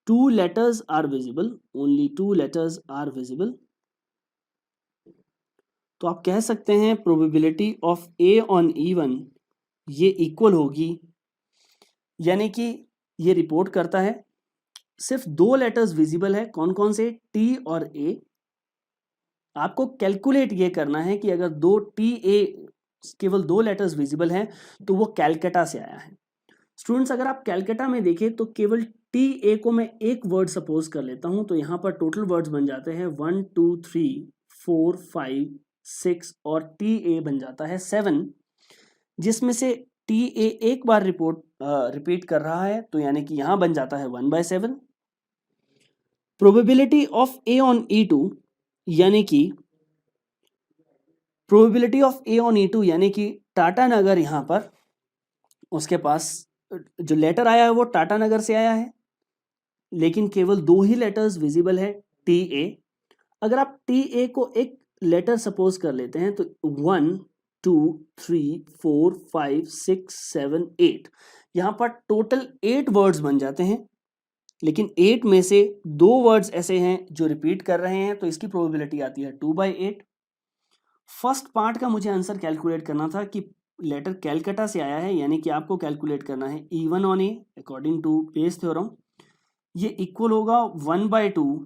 Speaker 1: 2 letters are visible, only 2 letters are visible. तो आप कह सकते हैं probability of A on E1 ये इक्वल होगी, यानी कि ये रिपोर्ट करता है सिर्फ 2 लेटर्स विजिबल है. कौन कौन से? T और A. आपको कैलकुलेट ये करना है कि अगर केवल 2 लेटर्स विजिबल हैं तो वो कैलकटा से आया है. स्टूडेंट्स, अगर आप कैलकटा में देखें तो केवल TA को मैं एक वर्ड सपोज कर लेता हूं, तो यहां पर टोटल वर्ड्स बन जाते हैं 1 2 3 4 5 6 और TA बन जाता है 7, जिसमें से TA एक बार रिपीट कर रहा है, तो यानी कि यहां बन जाता है 1/7. Probability of A on E2 यानी कि probability of A on E2 यानी कि टाटानगर यहां पर उसके पास जो लेटर आया है वो टाटानगर से आया है, लेकिन केवल 2 ही लेटर्स विजिबल है TA. अगर आप TA को एक लेटर सपोज कर लेते हैं तो 1 2 3 4 5 6 7 8, यहां पर टोटल 8 वर्ड्स बन जाते हैं, लेकिन 8 में से 2 वर्ड्स ऐसे हैं जो रिपीट कर रहे हैं, तो इसकी प्रोबेबिलिटी आती है 2/8. फर्स्ट पार्ट का मुझे आंसर कैलकुलेट करना था कि लेटर कैलकटा से आया है, यानी कि आपको कैलकुलेट करना है E1 on A according to Bayes theorem. ये इक्वल होगा 1/2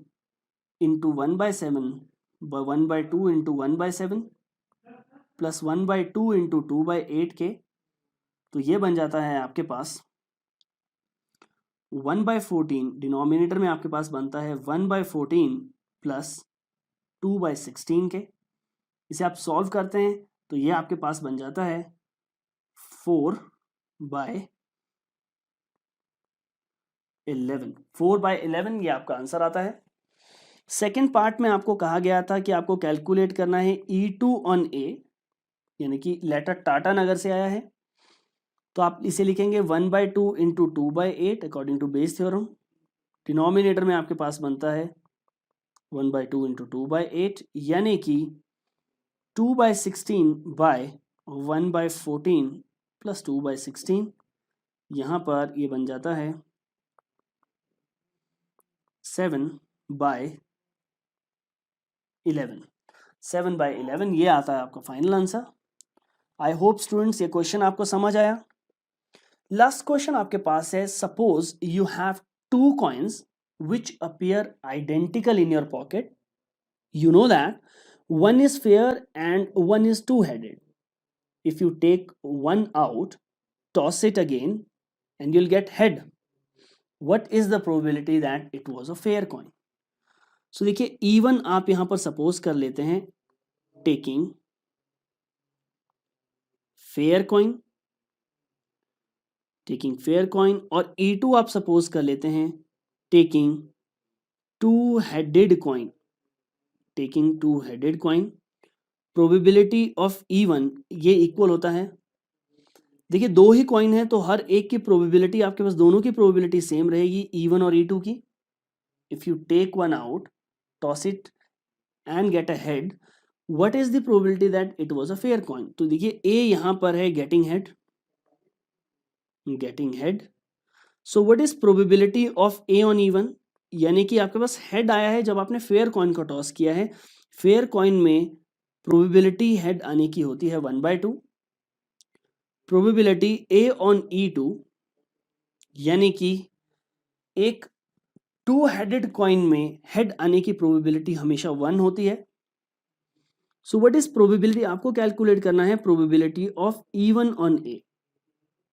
Speaker 1: इंटू 1/7 1/2 इंटू 1/7 प्लस 1/2 इंटू 2/8 के. तो ये बन जाता है आपके पास 1/14. डिनोमिनेटर में आपके पास बनता है 1/14 प्लस 2/16 के. इसे आप सॉल्व करते हैं तो ये आपके पास बन जाता है 4/11. 4/11 ये आपका आंसर आता है. सेकेंड पार्ट में आपको कहा गया था कि आपको कैलकुलेट करना है E2 ऑन A, यानी कि लेटर टाटानगर से आया है, तो आप इसे लिखेंगे 1/2 into 2/8 according to Bayes theorem. Denominator में आपके पास बनता है 1/2 इंटू 2/8, यानी कि 2/16 बाय 1/14 प्लस 2/16. यहाँ पर ये बन जाता है 7/11. 11, 7/11 ये आता है आपका final answer. I hope students ये क्वेश्चन आपको समझ आया। लास्ट क्वेश्चन आपके पास है, suppose you have 2 coins which appear identical in your pocket. You know that one is fair and one is two-headed. If you take one out, toss it again and you'll get head. What is the probability that it was a fair coin? So देखिए even आप यहां पर suppose कर लेते हैं taking fair coin, और E2 आप suppose कर लेते हैं taking two-headed coin, probability of E1 ये इक्वल होता है, देखिए 2 ही कॉइन है तो हर एक की प्रोबेबिलिटी, आपके पास दोनों की प्रोबेबिलिटी सेम रहेगी, E1 और E2 की। If you take one out, toss it and get a head, what is the probability that it was a fair coin? तो देखिए A यहां पर है getting head, so what is probability of A on E1? यानी कि आपके पास head आया है जब आपने फेयर कॉइन को टॉस किया है। फेयर कॉइन में प्रोबेबिलिटी हेड आने की होती है 1/2। प्रोबेबिलिटी A ऑन E2 यानी कि एक 2-हेडेड कॉइन में हेड आने की प्रोबेबिलिटी हमेशा 1 होती है। सो व्हाट इज प्रोबेबिलिटी? आपको कैलकुलेट करना है probability of E1 on A,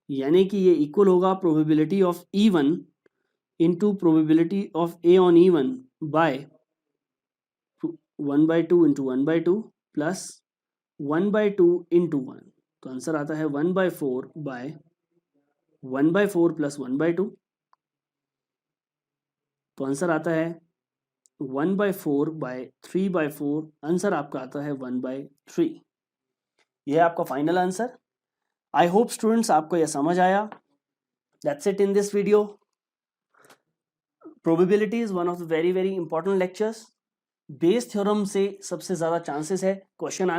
Speaker 1: यानी कि ये इक्वल होगा probability of E1 into probability of A on E1 by 1/2 into 1/2 plus 1/2 into 1, तो आंसर आता है 1/4 बाय 1/4 प्लस 1/2, तो आंसर आता है 1/4 बाय 3/4, आंसर आपका आता है 1/3। यह आपका final answer. I hope students आपको यह समझ आया। That's it in this video. Probability is one of the very very important lectures. Bayes theorem से सबसे ज्यादा चांसेस है क्वेश्चन